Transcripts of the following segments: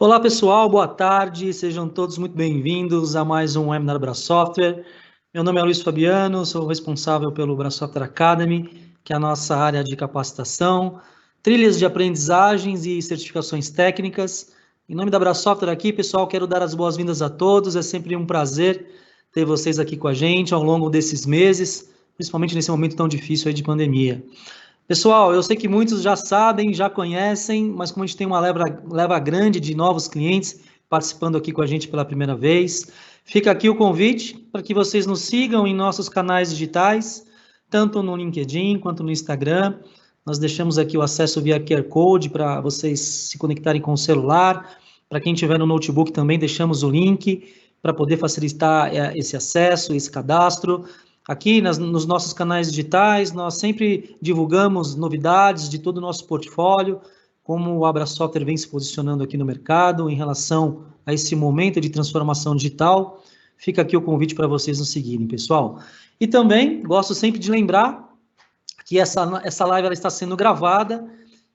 Olá pessoal, boa tarde, sejam todos muito bem-vindos a mais um webinar BraSoftware. Meu nome é Luiz Fabiano, sou responsável pelo BraSoftware Academy, que é a nossa área de capacitação, trilhas de aprendizagens e certificações técnicas. Em nome da BraSoftware aqui, pessoal, quero dar as boas-vindas a todos, é sempre um prazer ter vocês aqui com a gente ao longo desses meses, principalmente nesse momento tão difícil aí de pandemia. Pessoal, eu sei que muitos já sabem, já conhecem, mas como a gente tem uma leva grande de novos clientes participando aqui com a gente pela primeira vez, fica aqui o convite para que vocês nos sigam em nossos canais digitais, tanto no LinkedIn quanto no Instagram. Nós deixamos aqui o acesso via QR Code para vocês se conectarem com o celular. Para quem tiver no notebook também deixamos o link para poder facilitar esse acesso, esse cadastro. Aqui nos nossos canais digitais, nós sempre divulgamos novidades de todo o nosso portfólio, como o BraSoftware vem se posicionando aqui no mercado em relação a esse momento de transformação digital. Fica aqui o convite para vocês nos seguirem, pessoal. E também gosto sempre de lembrar que essa live ela está sendo gravada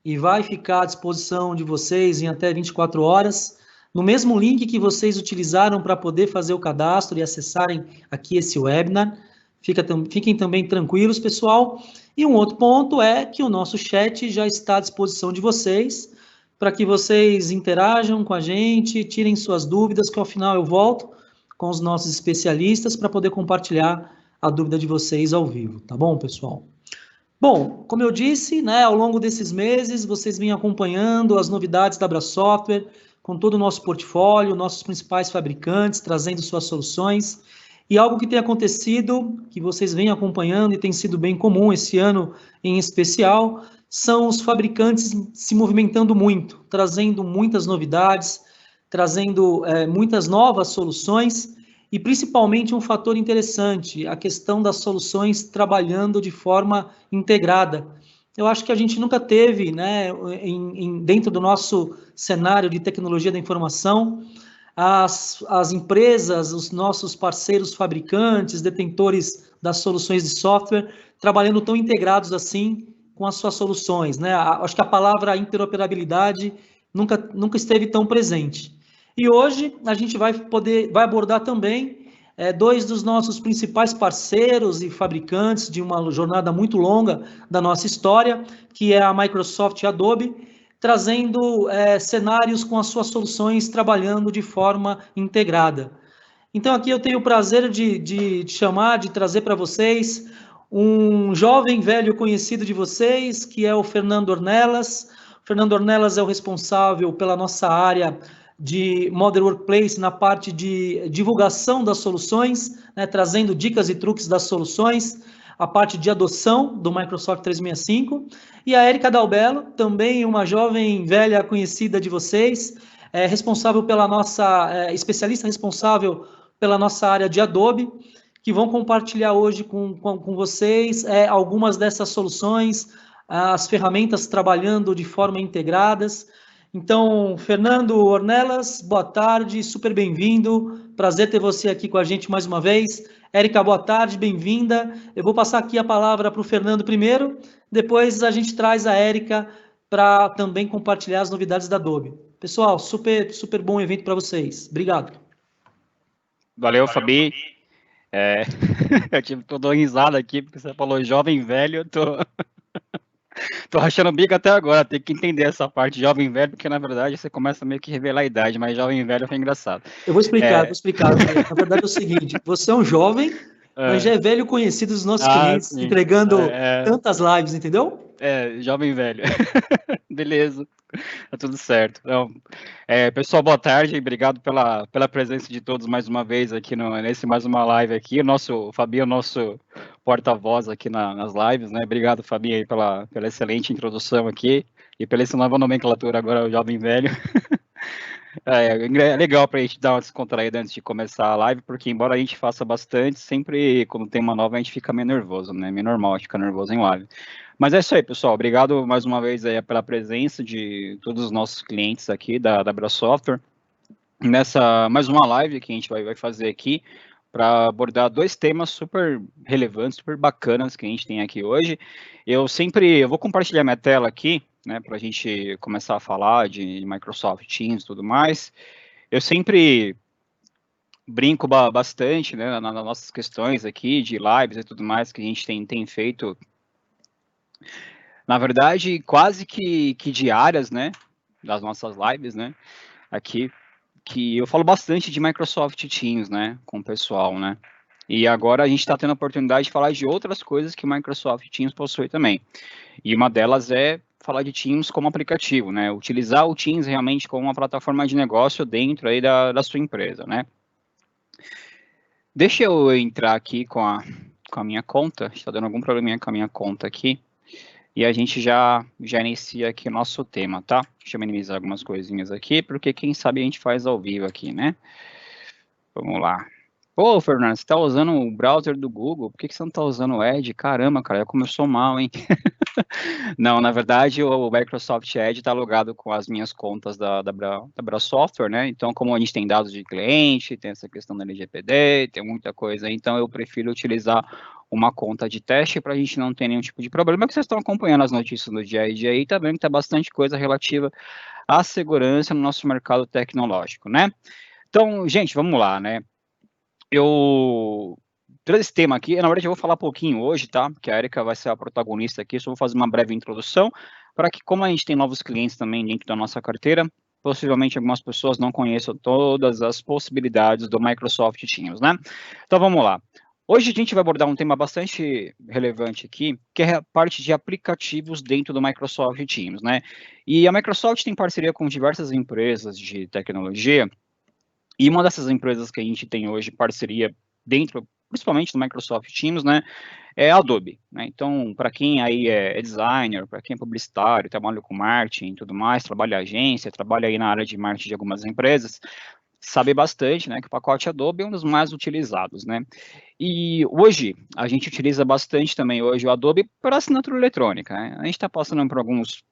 e vai ficar à disposição de vocês em até 24 horas, no mesmo link que vocês utilizaram para poder fazer o cadastro e acessarem aqui esse webinar. Fiquem também tranquilos, pessoal. E um outro ponto é que o nosso chat já está à disposição de vocês, para que vocês interajam com a gente, tirem suas dúvidas, que ao final eu volto com os nossos especialistas para poder compartilhar a dúvida de vocês ao vivo, tá bom, pessoal? Bom, como eu disse, né, ao longo desses meses, vocês vêm acompanhando as novidades da BraSoftware, com todo o nosso portfólio, nossos principais fabricantes, trazendo suas soluções. E algo que tem acontecido, que vocês vêm acompanhando e tem sido bem comum esse ano em especial, são os fabricantes se movimentando muito, trazendo muitas novidades, trazendo muitas novas soluções e principalmente um fator interessante, a questão das soluções trabalhando de forma integrada. Eu acho que a gente nunca teve, né, dentro do nosso cenário de tecnologia da informação, as empresas, os nossos parceiros fabricantes, detentores das soluções de software, trabalhando tão integrados assim com as suas soluções, né? Acho que a palavra interoperabilidade nunca esteve tão presente. E hoje a gente vai abordar também dois dos nossos principais parceiros e fabricantes de uma jornada muito longa da nossa história, que é a Microsoft e a Adobe, trazendo cenários com as suas soluções trabalhando de forma integrada. Então, aqui eu tenho o prazer de trazer para vocês um jovem velho conhecido de vocês, que é o Fernando Ornelas. O Fernando Ornelas é o responsável pela nossa área de Modern Workplace na parte de divulgação das soluções, né, trazendo dicas e truques das soluções, a parte de adoção do Microsoft 365, e a Érica Dalbello, também uma jovem velha conhecida de vocês, responsável pela nossa, especialista responsável pela nossa área de Adobe, que vão compartilhar hoje com vocês algumas dessas soluções, as ferramentas trabalhando de forma integradas. Então, Fernando Ornelas, boa tarde, super bem-vindo, prazer ter você aqui com a gente mais uma vez. Érica, boa tarde, bem-vinda. Eu vou passar aqui a palavra para o Fernando primeiro, depois a gente traz a Érica para também compartilhar as novidades da Adobe. Pessoal, super bom evento para vocês. Obrigado. Valeu, Fabi. Eu tô dando risada aqui, porque você falou jovem velho, eu tô rachando o bico até agora, tem que entender essa parte jovem velho, porque na verdade você começa meio que revelar a idade, mas jovem velho foi engraçado. Eu vou explicar. Na verdade é o seguinte, você é um jovem, mas já é velho conhecido dos nossos clientes, sim, entregando tantas lives, entendeu? Jovem velho. Beleza, tá tudo certo. Então, pessoal, boa tarde, obrigado pela presença de todos mais uma vez aqui nesse mais uma live aqui. O Fabi é o nosso porta-voz aqui nas lives, né? Obrigado, Fabi, aí pela excelente introdução aqui e pela essa nova nomenclatura agora, o jovem velho. É legal para a gente dar uma descontraída antes de começar a live, porque embora a gente faça bastante, sempre quando tem uma nova a gente fica meio nervoso, né? Meio normal a gente ficar nervoso em live. Mas é isso aí, pessoal. Obrigado mais uma vez aí pela presença de todos os nossos clientes aqui da BraSoftware. Nessa mais uma live que a gente vai fazer aqui para abordar dois temas super relevantes, super bacanas que a gente tem aqui hoje. Eu vou compartilhar minha tela aqui. né, para a gente começar a falar de Microsoft Teams e tudo mais, eu sempre brinco bastante, né, nas nossas questões aqui de lives e tudo mais que a gente tem feito, na verdade, quase que diárias, né, das nossas lives, né, aqui, que eu falo bastante de Microsoft Teams, né, com o pessoal, né, e agora a gente está tendo a oportunidade de falar de outras coisas que o Microsoft Teams possui também, e uma delas é falar de Teams como aplicativo, né, utilizar o Teams realmente como uma plataforma de negócio dentro aí da sua empresa, né. Deixa eu entrar aqui com a minha conta, está dando algum probleminha com a minha conta aqui, e a gente já inicia aqui o nosso tema, tá? Deixa eu minimizar algumas coisinhas aqui, porque quem sabe a gente faz ao vivo aqui, né? Vamos lá. Pô, Fernando, você está usando o browser do Google? Por que você não está usando o Edge? Caramba, cara, já começou mal, hein? Não, na verdade, o Microsoft Edge está logado com as minhas contas da Brau Software, né? Então, como a gente tem dados de cliente, tem essa questão da LGPD, tem muita coisa, então eu prefiro utilizar uma conta de teste para a gente não ter nenhum tipo de problema, que vocês estão acompanhando as notícias do dia a dia aí, tá vendo que tá bastante coisa relativa à segurança no nosso mercado tecnológico, né? Então, gente, vamos lá, né? Eu trouxe esse tema aqui, na verdade eu vou falar um pouquinho hoje, tá? Que a Erika vai ser a protagonista aqui, só vou fazer uma breve introdução, para que, como a gente tem novos clientes também dentro da nossa carteira, possivelmente algumas pessoas não conheçam todas as possibilidades do Microsoft Teams, né? Então vamos lá. Hoje a gente vai abordar um tema bastante relevante aqui, que é a parte de aplicativos dentro do Microsoft Teams, né? E a Microsoft tem parceria com diversas empresas de tecnologia, e uma dessas empresas que a gente tem hoje parceria dentro, principalmente do Microsoft Teams, né, é a Adobe, né? Então, para quem aí é designer, para quem é publicitário, trabalha com marketing e tudo mais, trabalha em agência, trabalha aí na área de marketing de algumas empresas, sabe bastante, né, que o pacote Adobe é um dos mais utilizados, né? E hoje a gente utiliza bastante também hoje o Adobe para assinatura eletrônica, né? A gente está passando por alguns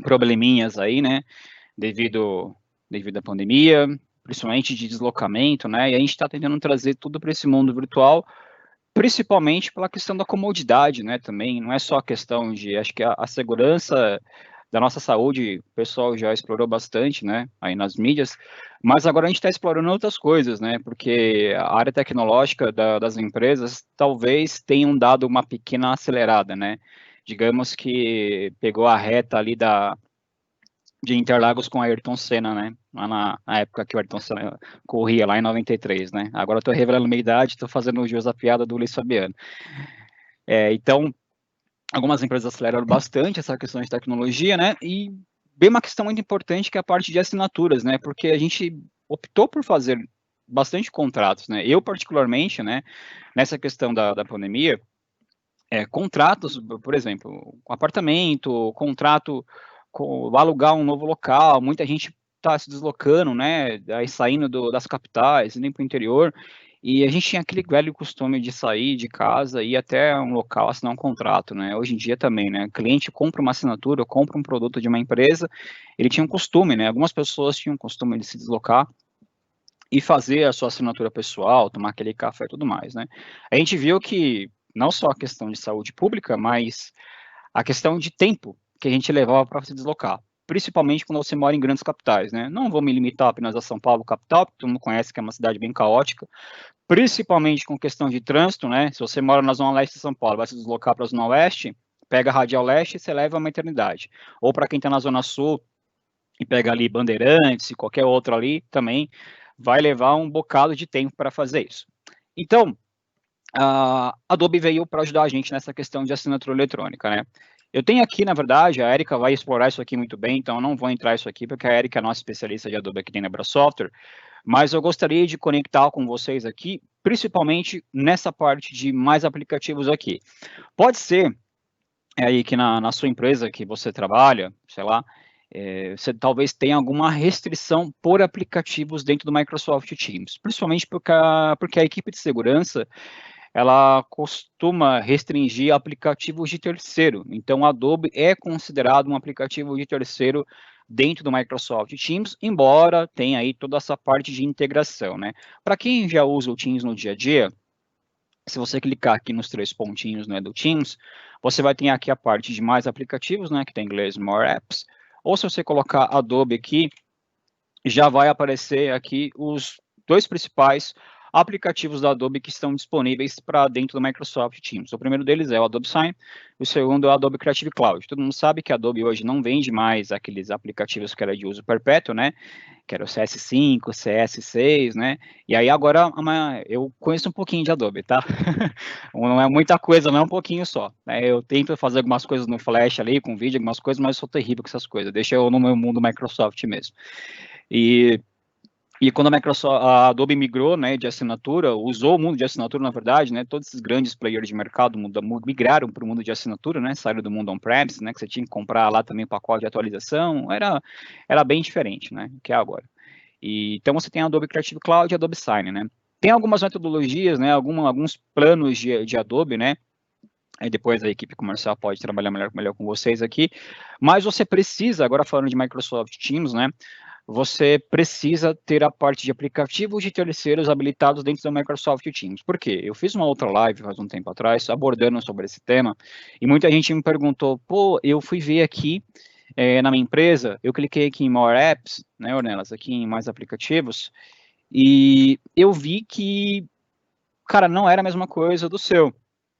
probleminhas aí, né, devido à pandemia, principalmente de deslocamento, né? E a gente está tentando trazer tudo para esse mundo virtual, principalmente pela questão da comodidade, né? Também não é só a questão de, acho que a segurança da nossa saúde, o pessoal já explorou bastante, né? Aí nas mídias, mas agora a gente está explorando outras coisas, né? Porque a área tecnológica das empresas talvez tenham dado uma pequena acelerada, né? Digamos que pegou a reta ali de Interlagos com Ayrton Senna, né? Lá na época que o Ayrton Senna corria, lá em 93, né? Agora eu tô revelando minha idade, tô fazendo jus à piada do Luiz Fabiano. Então, algumas empresas aceleraram bastante essa questão de tecnologia, né? E bem uma questão muito importante que é a parte de assinaturas, né? Porque a gente optou por fazer bastante contratos, né? Eu, particularmente, né? Nessa questão da pandemia, contratos, por exemplo, apartamento, contrato alugar um novo local, muita gente está se deslocando, né, aí saindo das capitais, indo para o interior, e a gente tinha aquele velho costume de sair de casa e ir até um local assinar um contrato, né, hoje em dia também, né, o cliente compra uma assinatura, compra um produto de uma empresa, ele tinha um costume, né, algumas pessoas tinham o costume de se deslocar e fazer a sua assinatura pessoal, tomar aquele café e tudo mais, né. A gente viu que não só a questão de saúde pública, mas a questão de tempo que a gente levava para se deslocar, principalmente quando você mora em grandes capitais, né. Não vou me limitar apenas a São Paulo capital, porque todo mundo conhece que é uma cidade bem caótica, principalmente com questão de trânsito, né. Se você mora na zona leste de São Paulo, vai se deslocar para a zona oeste, pega a radial leste e você leva a uma eternidade. Ou para quem está na zona sul e pega ali Bandeirantes e qualquer outro ali, também vai levar um bocado de tempo para fazer isso. Então, a Adobe veio para ajudar a gente nessa questão de assinatura eletrônica, né. Eu tenho aqui, na verdade, a Erika vai explorar isso aqui muito bem, então eu não vou entrar isso aqui, porque a Erika é a nossa especialista de Adobe aqui dentro da Software, mas eu gostaria de conectar com vocês aqui, principalmente nessa parte de mais aplicativos aqui. Pode ser aí que na sua empresa que você trabalha, sei lá, você talvez tenha alguma restrição por aplicativos dentro do Microsoft Teams, principalmente porque a equipe de segurança ela costuma restringir aplicativos de terceiro. Então, o Adobe é considerado um aplicativo de terceiro dentro do Microsoft Teams, embora tenha aí toda essa parte de integração, né? Para quem já usa o Teams no dia a dia, se você clicar aqui nos 3 pontinhos, né, do Teams, você vai ter aqui a parte de mais aplicativos, né, que tem em inglês More Apps, ou se você colocar Adobe aqui, já vai aparecer aqui os 2 principais aplicativos da Adobe que estão disponíveis para dentro do Microsoft Teams. O primeiro deles é o Adobe Sign, o segundo é o Adobe Creative Cloud. Todo mundo sabe que a Adobe hoje não vende mais aqueles aplicativos que era de uso perpétuo, né? Que era o CS5, CS6, né? E aí agora eu conheço um pouquinho de Adobe, tá? Não é muita coisa, não é um pouquinho só. Né? Eu tento fazer algumas coisas no Flash ali, com vídeo, algumas coisas, mas eu sou terrível com essas coisas. Deixa eu no meu mundo Microsoft mesmo. E quando a Microsoft, a Adobe migrou, né, de assinatura, usou o mundo de assinatura, na verdade, né, todos esses grandes players de mercado migraram para o mundo de assinatura, né, saíram do mundo on-premise, né, que você tinha que comprar lá também o pacote de atualização, era bem diferente, né, do que é agora. Então você tem a Adobe Creative Cloud e a Adobe Sign, né. Tem algumas metodologias, né, alguns planos de Adobe, né, aí depois a equipe comercial pode trabalhar melhor com vocês aqui, mas você precisa, agora falando de Microsoft Teams, né, você precisa ter a parte de aplicativos de terceiros habilitados dentro do Microsoft Teams. Por quê? Eu fiz uma outra live faz um tempo atrás, abordando sobre esse tema, e muita gente me perguntou, pô, eu fui ver aqui na minha empresa, eu cliquei aqui em More Apps, né, Ornelas, aqui em mais aplicativos, e eu vi que, cara, não era a mesma coisa do seu.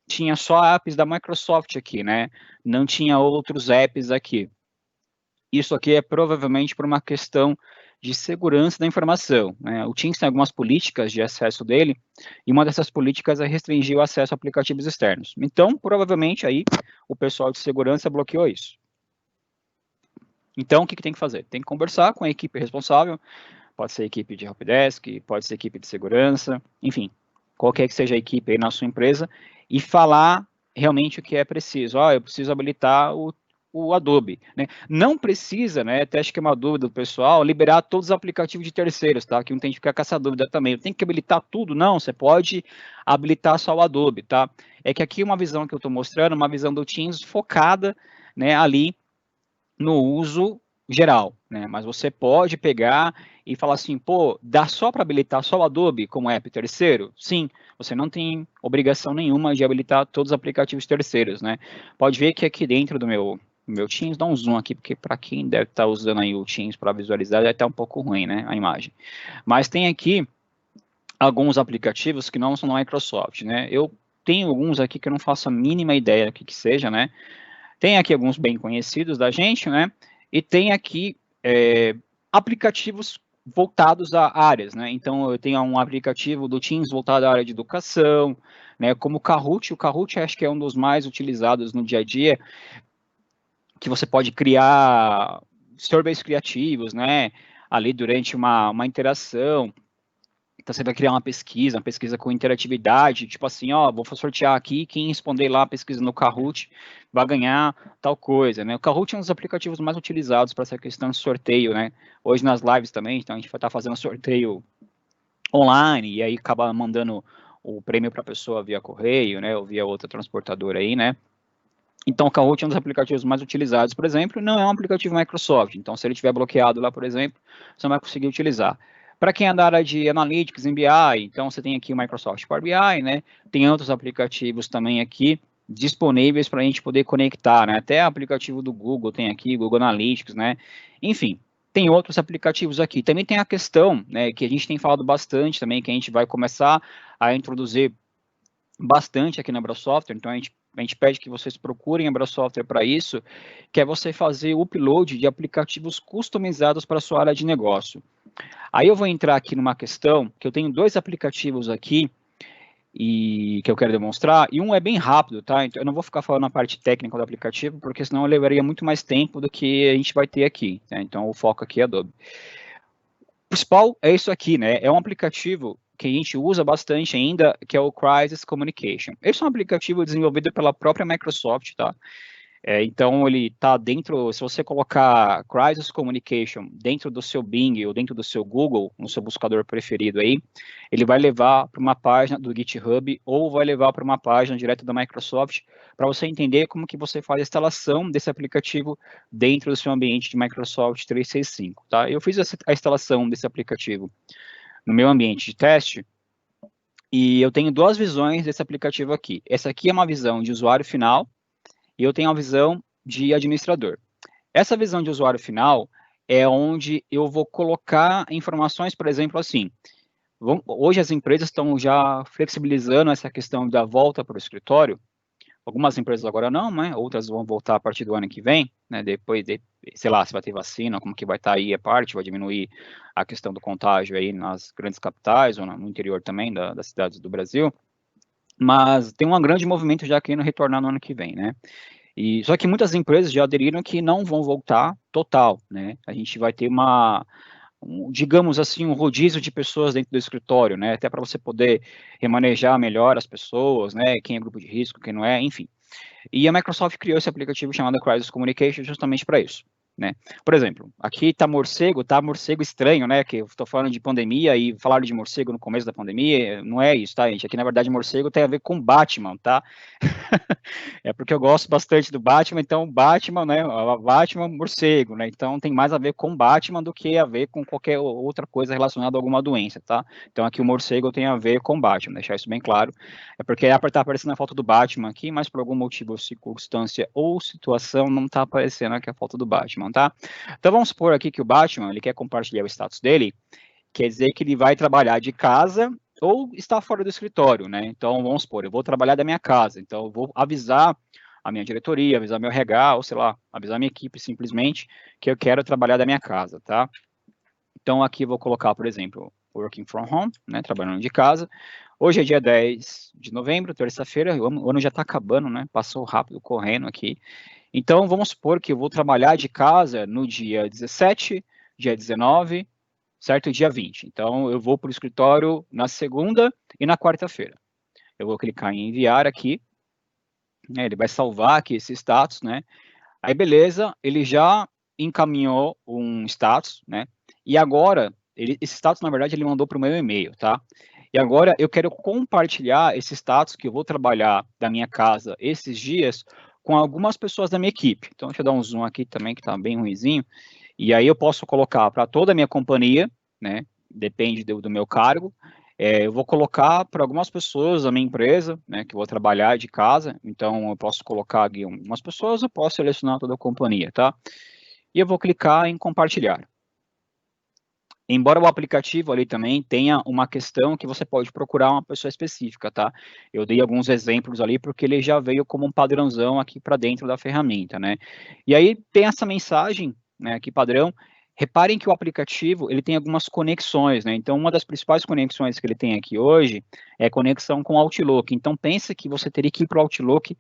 Tinha só apps da Microsoft aqui, né? Não tinha outros apps aqui. Isso aqui é provavelmente por uma questão de segurança da informação. Né? O Teams tem algumas políticas de acesso dele, e uma dessas políticas é restringir o acesso a aplicativos externos. Então, provavelmente, aí, o pessoal de segurança bloqueou isso. Então, o que tem que fazer? Tem que conversar com a equipe responsável, pode ser equipe de helpdesk, pode ser equipe de segurança, enfim, qualquer que seja a equipe aí na sua empresa, e falar realmente o que é preciso. Eu preciso habilitar o Adobe, né? Não precisa, né, até acho que é uma dúvida do pessoal, liberar todos os aplicativos de terceiros, tá? Que não tem que ficar com essa dúvida também. Tem que habilitar tudo? Não, você pode habilitar só o Adobe, tá? É que aqui uma visão que eu estou mostrando, uma visão do Teams focada, né, ali no uso geral, né? Mas você pode pegar e falar assim, pô, dá só para habilitar só o Adobe como app terceiro? Sim, você não tem obrigação nenhuma de habilitar todos os aplicativos terceiros, né? Pode ver que aqui dentro do meu Teams, dá um zoom aqui, porque para quem deve estar usando aí o Teams para visualizar, deve estar um pouco ruim, né, a imagem. Mas tem aqui alguns aplicativos que não são da Microsoft, né? Eu tenho alguns aqui que eu não faço a mínima ideia do que seja, né? Tem aqui alguns bem conhecidos da gente, né? E tem aqui aplicativos voltados a áreas, né? Então, eu tenho um aplicativo do Teams voltado à área de educação, né? Como o Kahoot. O Kahoot acho que é um dos mais utilizados no dia a dia, que você pode criar surveys criativos, né? Ali durante uma interação. Então, você vai criar uma pesquisa com interatividade, tipo assim, vou sortear aqui, quem responder lá a pesquisa no Kahoot vai ganhar tal coisa, né? O Kahoot é um dos aplicativos mais utilizados para essa questão de sorteio, né? Hoje nas lives também, então a gente vai estar fazendo sorteio online, e aí acaba mandando o prêmio para a pessoa via correio, né? Ou via outra transportadora aí, né? Então, o Kahoot é um dos aplicativos mais utilizados, por exemplo, não é um aplicativo Microsoft. Então, se ele estiver bloqueado lá, por exemplo, você não vai conseguir utilizar. Para quem é da área de Analytics em BI, então você tem aqui o Microsoft Power BI, né? Tem outros aplicativos também aqui disponíveis para a gente poder conectar, né? Até aplicativo do Google tem aqui, Google Analytics, né? Enfim, tem outros aplicativos aqui. Também tem a questão, né, que a gente tem falado bastante também, que a gente vai começar a introduzir bastante aqui na Brasoftware, então a gente pede que vocês procurem a Brasoftware para isso, que é você fazer o upload de aplicativos customizados para a sua área de negócio. Aí eu vou entrar aqui numa questão, que eu tenho 2 aplicativos aqui, e que eu quero demonstrar, e um é bem rápido, tá? Então eu não vou ficar falando a parte técnica do aplicativo, porque senão eu levaria muito mais tempo do que a gente vai ter aqui, tá? Então o foco aqui é Adobe. O principal é isso aqui, né? É um aplicativo que a gente usa bastante ainda, que é o Crisis Communication. Esse é um aplicativo desenvolvido pela própria Microsoft, tá? Então, ele está dentro, se você colocar Crisis Communication dentro do seu Bing ou dentro do seu Google, no seu buscador preferido aí, ele vai levar para uma página do GitHub ou vai levar para uma página direto da Microsoft para você entender como que você faz a instalação desse aplicativo dentro do seu ambiente de Microsoft 365, tá? Eu fiz a instalação desse aplicativo no meu ambiente de teste, E eu tenho duas visões desse aplicativo aqui. Essa aqui é uma visão de usuário final e eu tenho uma visão de administrador. Essa visão de usuário final é onde eu vou colocar informações, por exemplo, assim, hoje as empresas estão já flexibilizando essa questão da volta para o escritório. Algumas empresas agora não, né? Outras vão voltar a partir do ano que vem, né? Depois, sei lá, se vai ter vacina, como que vai estar aí a parte, vai diminuir a questão do contágio aí nas grandes capitais ou no interior também das cidades do Brasil. Mas tem um grande movimento já querendo retornar no ano que vem, né? E só que muitas empresas já aderiram que não vão voltar total, né? A gente vai ter digamos assim, um rodízio de pessoas dentro do escritório, né? Até para você poder remanejar melhor as pessoas, né? Quem é grupo de risco, quem não é, enfim. E a Microsoft criou esse aplicativo chamado Crisis Communication justamente para isso, né? Por exemplo, aqui tá morcego estranho, né? Que eu estou falando de pandemia e falaram de morcego no começo da pandemia, não é isso, tá, gente? Aqui, na verdade, morcego tem a ver com Batman, tá? É porque eu gosto bastante do Batman, então Batman, né? Batman, morcego, né? Então tem mais a ver com Batman do que a ver com qualquer outra coisa relacionada a alguma doença, tá? Então aqui o morcego tem a ver com Batman, deixar isso bem claro. É porque tá aparecendo a foto do Batman aqui, mas por algum motivo, circunstância ou situação não tá aparecendo aqui a foto do Batman, tá? Então vamos supor aqui que o Batman, ele quer compartilhar o status dele, quer dizer que ele vai trabalhar de casa ou está fora do escritório, né? Então, vamos supor, eu vou trabalhar da minha casa, então eu vou avisar a minha diretoria, avisar meu RH, ou sei lá, avisar minha equipe simplesmente que eu quero trabalhar da minha casa, tá? Então, aqui eu vou colocar, por exemplo, working from home, né, trabalhando de casa. Hoje é dia 10 de novembro, terça-feira, o ano já está acabando, né? Passou rápido, correndo aqui. Então, vamos supor que eu vou trabalhar de casa no dia 17, dia 19, certo? Dia 20. Então, eu vou para o escritório na segunda e na quarta-feira. Eu vou clicar em enviar aqui, né, ele vai salvar aqui esse status, né? Aí, beleza, ele já encaminhou um status, né? E agora, esse status, na verdade, ele mandou para o meu e-mail, tá? E agora eu quero compartilhar esse status que eu vou trabalhar da minha casa esses dias com algumas pessoas da minha equipe. Então, deixa eu dar um zoom aqui também, que está bem ruinzinho. E aí eu posso colocar para toda a minha companhia, né? Depende do meu cargo. Eu vou colocar para algumas pessoas da minha empresa, né? Que eu vou trabalhar de casa. Então eu posso colocar aqui umas pessoas, eu posso selecionar toda a companhia, tá? E eu vou clicar em compartilhar. Embora o aplicativo ali também tenha uma questão que você pode procurar uma pessoa específica, tá? Eu dei alguns exemplos ali porque ele já veio como um padrãozão aqui para dentro da ferramenta, né? E aí tem essa mensagem, né, aqui padrão. Reparem que o aplicativo, ele tem algumas conexões, né? Então, uma das principais conexões que ele tem aqui hoje é a conexão com o Outlook. Então, pensa que você teria que ir para o Outlook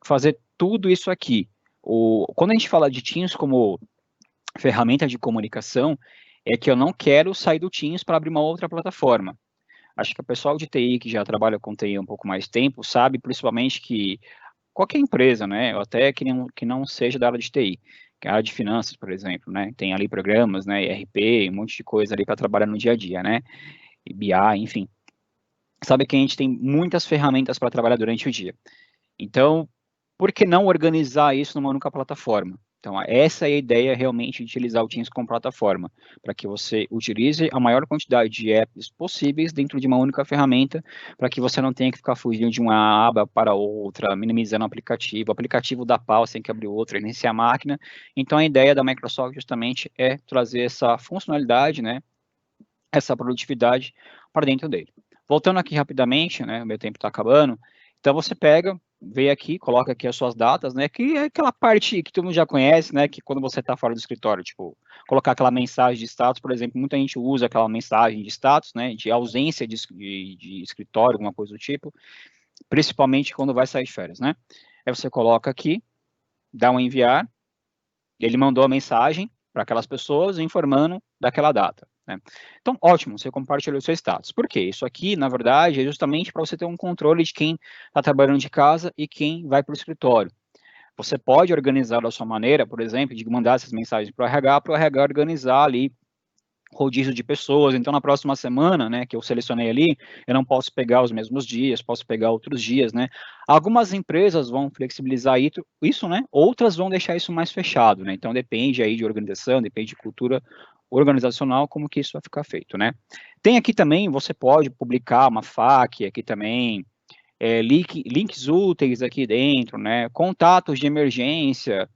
fazer tudo isso aqui. Quando a gente fala de Teams como ferramenta de comunicação, é que eu não quero sair do Teams para abrir uma outra plataforma. Acho que o pessoal de TI que já trabalha com TI há um pouco mais tempo sabe principalmente que qualquer empresa, né, ou até que não seja da área de TI, que é a área de finanças, por exemplo, né, tem ali programas, né, ERP, um monte de coisa ali para trabalhar no dia a dia, né, e BI, enfim. Sabe que a gente tem muitas ferramentas para trabalhar durante o dia. Então, por que não organizar isso numa única plataforma? Então, essa é a ideia realmente de utilizar o Teams como plataforma, para que você utilize a maior quantidade de apps possíveis dentro de uma única ferramenta, para que você não tenha que ficar fugindo de uma aba para outra, minimizando o aplicativo dá pau, você tem que abrir outro, iniciar a máquina. Então, a ideia da Microsoft justamente é trazer essa funcionalidade, né, essa produtividade para dentro dele. Voltando aqui rapidamente, né, o meu tempo está acabando, então você pega, vem aqui, coloca aqui as suas datas, né, que é aquela parte que todo mundo já conhece, né, que quando você está fora do escritório, tipo, colocar aquela mensagem de status, por exemplo, muita gente usa aquela mensagem de status, né, de ausência de escritório, alguma coisa do tipo, principalmente quando vai sair de férias, né. Aí você coloca aqui, dá um enviar, ele mandou a mensagem para aquelas pessoas informando daquela data, né? Então, ótimo, você compartilhou o seu status. Por quê? Isso aqui, na verdade, é justamente para você ter um controle de quem está trabalhando de casa e quem vai para o escritório. Você pode organizar da sua maneira, por exemplo, de mandar essas mensagens para o RH organizar ali rodízio de pessoas. Então, na próxima semana, né, que eu selecionei ali, eu não posso pegar os mesmos dias, posso pegar outros dias, né? Algumas empresas vão flexibilizar isso, né? Outras vão deixar isso mais fechado, né? Então, depende aí de organização, depende de cultura organizacional, como que isso vai ficar feito, né? Tem aqui também, você pode publicar uma FAQ aqui também, links úteis aqui dentro, né? Contatos de emergência,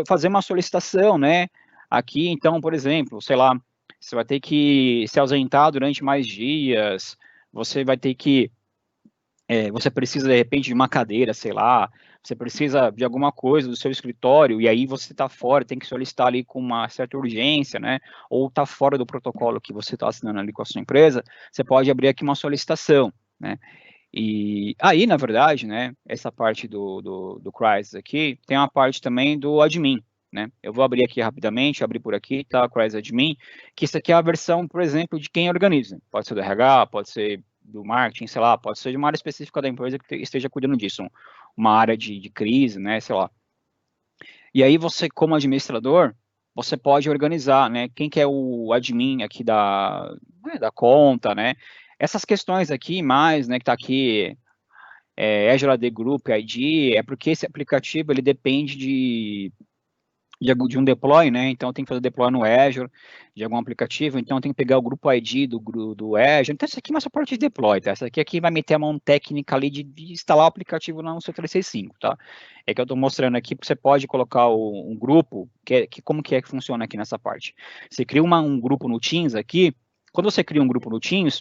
fazer uma solicitação, né? Aqui, então, por exemplo, sei lá, você vai ter que se ausentar durante mais dias, você vai ter que, você precisa, de repente, de uma cadeira, sei lá, você precisa de alguma coisa do seu escritório, e aí você está fora, tem que solicitar ali com uma certa urgência, né? Ou está fora do protocolo que você está assinando ali com a sua empresa, você pode abrir aqui uma solicitação, né? E aí, na verdade, né, essa parte do Crisis aqui, tem uma parte também do admin, né? Eu vou abrir aqui rapidamente, abrir por aqui, tá? Crisis Admin, que isso aqui é a versão, por exemplo, de quem organiza. Pode ser do RH, pode ser do marketing, sei lá, pode ser de uma área específica da empresa que esteja cuidando disso, uma área de crise, né, sei lá. E aí você, como administrador, você pode organizar, né, quem que é o admin aqui da conta, né, essas questões aqui mais, né, que está aqui, Azure AD Group ID, é porque esse aplicativo, ele depende de um deploy, né, então tem que fazer deploy no Azure, de algum aplicativo, então tem que pegar o grupo ID do Azure, então isso aqui é uma parte de deploy, tá, essa aqui vai meter a mão técnica ali de instalar o aplicativo no seu 365, tá, é que eu estou mostrando aqui, porque você pode colocar um grupo, como que funciona aqui nessa parte, você cria um grupo no Teams aqui, quando você cria um grupo no Teams,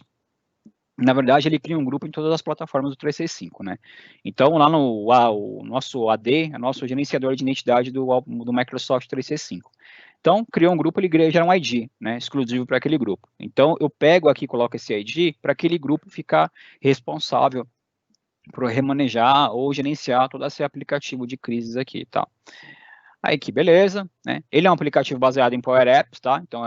na verdade, ele cria um grupo em todas as plataformas do 365, né? Então, lá o nosso AD, é nosso gerenciador de identidade do Microsoft 365. Então, criou um grupo, ele gera um ID, né, exclusivo para aquele grupo. Então, eu pego aqui, coloco esse ID para aquele grupo ficar responsável por remanejar ou gerenciar todo esse aplicativo de crises aqui, tá? Aí que beleza, né? Ele é um aplicativo baseado em Power Apps, tá? Então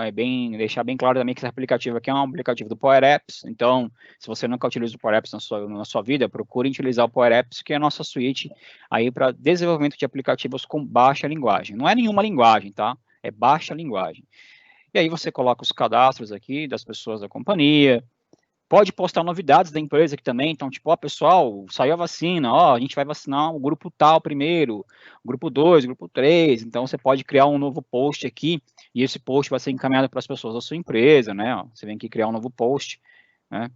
deixar bem claro também que esse aplicativo aqui é um aplicativo do Power Apps. Então, se você nunca utiliza o Power Apps na sua vida, procure utilizar o Power Apps, que é a nossa suíte aí para desenvolvimento de aplicativos com baixa linguagem. Não é nenhuma linguagem, tá? É baixa linguagem. E aí você coloca os cadastros aqui das pessoas da companhia. Pode postar novidades da empresa aqui também, então, tipo, ó, pessoal, saiu a vacina, ó, a gente vai vacinar o grupo tal primeiro, grupo 2, grupo 3, então você pode criar um novo post aqui, e esse post vai ser encaminhado para as pessoas da sua empresa, né, ó, você vem aqui criar um novo post, né,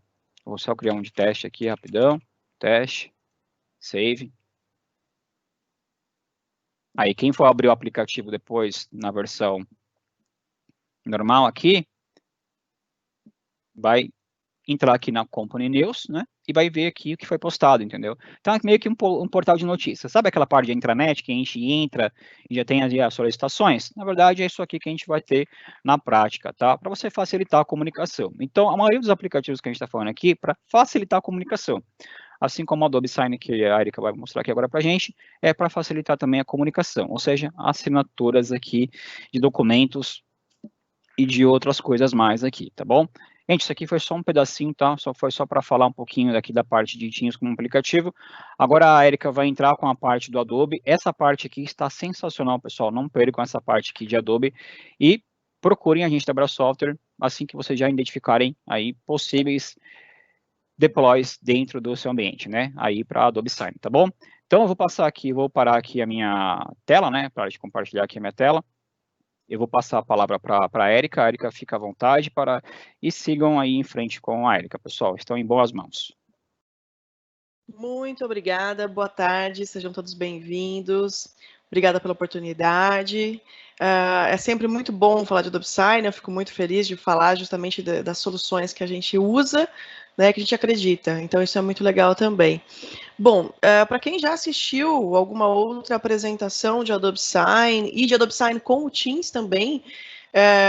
vou só criar um de teste aqui, rapidão, teste, save. Aí, quem for abrir o aplicativo depois, na versão normal aqui, vai entrar aqui na Company News, né, e vai ver aqui o que foi postado, entendeu? Então é meio que um portal de notícias. Sabe aquela parte de intranet que a gente entra e já tem ali as solicitações? Na verdade, é isso aqui que a gente vai ter na prática, tá? Para você facilitar a comunicação. Então, a maioria dos aplicativos que a gente está falando aqui, para facilitar a comunicação. Assim como o Adobe Sign, que a Erika vai mostrar aqui agora para a gente, é para facilitar também a comunicação, ou seja, assinaturas aqui de documentos e de outras coisas mais aqui, tá bom? Gente, isso aqui foi só um pedacinho, tá? Foi só para falar um pouquinho daqui da parte de Teams como aplicativo. Agora a Erika vai entrar com a parte do Adobe. Essa parte aqui está sensacional, pessoal. Não percam essa parte aqui de Adobe. E procurem a gente da Brass Software assim que vocês já identificarem aí possíveis deploys dentro do seu ambiente, né? Aí para Adobe Sign, tá bom? Então eu vou passar aqui, vou parar aqui a minha tela, né? Para de compartilhar aqui a minha tela. Eu vou passar a palavra para a Erika. A Erika fica à vontade e sigam aí em frente com a Erika, pessoal. Estão em boas mãos. Muito obrigada, boa tarde, sejam todos bem-vindos. Obrigada pela oportunidade. É sempre muito bom falar de Adobe Sign, eu fico muito feliz de falar justamente das soluções que a gente usa, né, que a gente acredita. Então, isso é muito legal também. Bom, para quem já assistiu alguma outra apresentação de Adobe Sign e de Adobe Sign com o Teams também,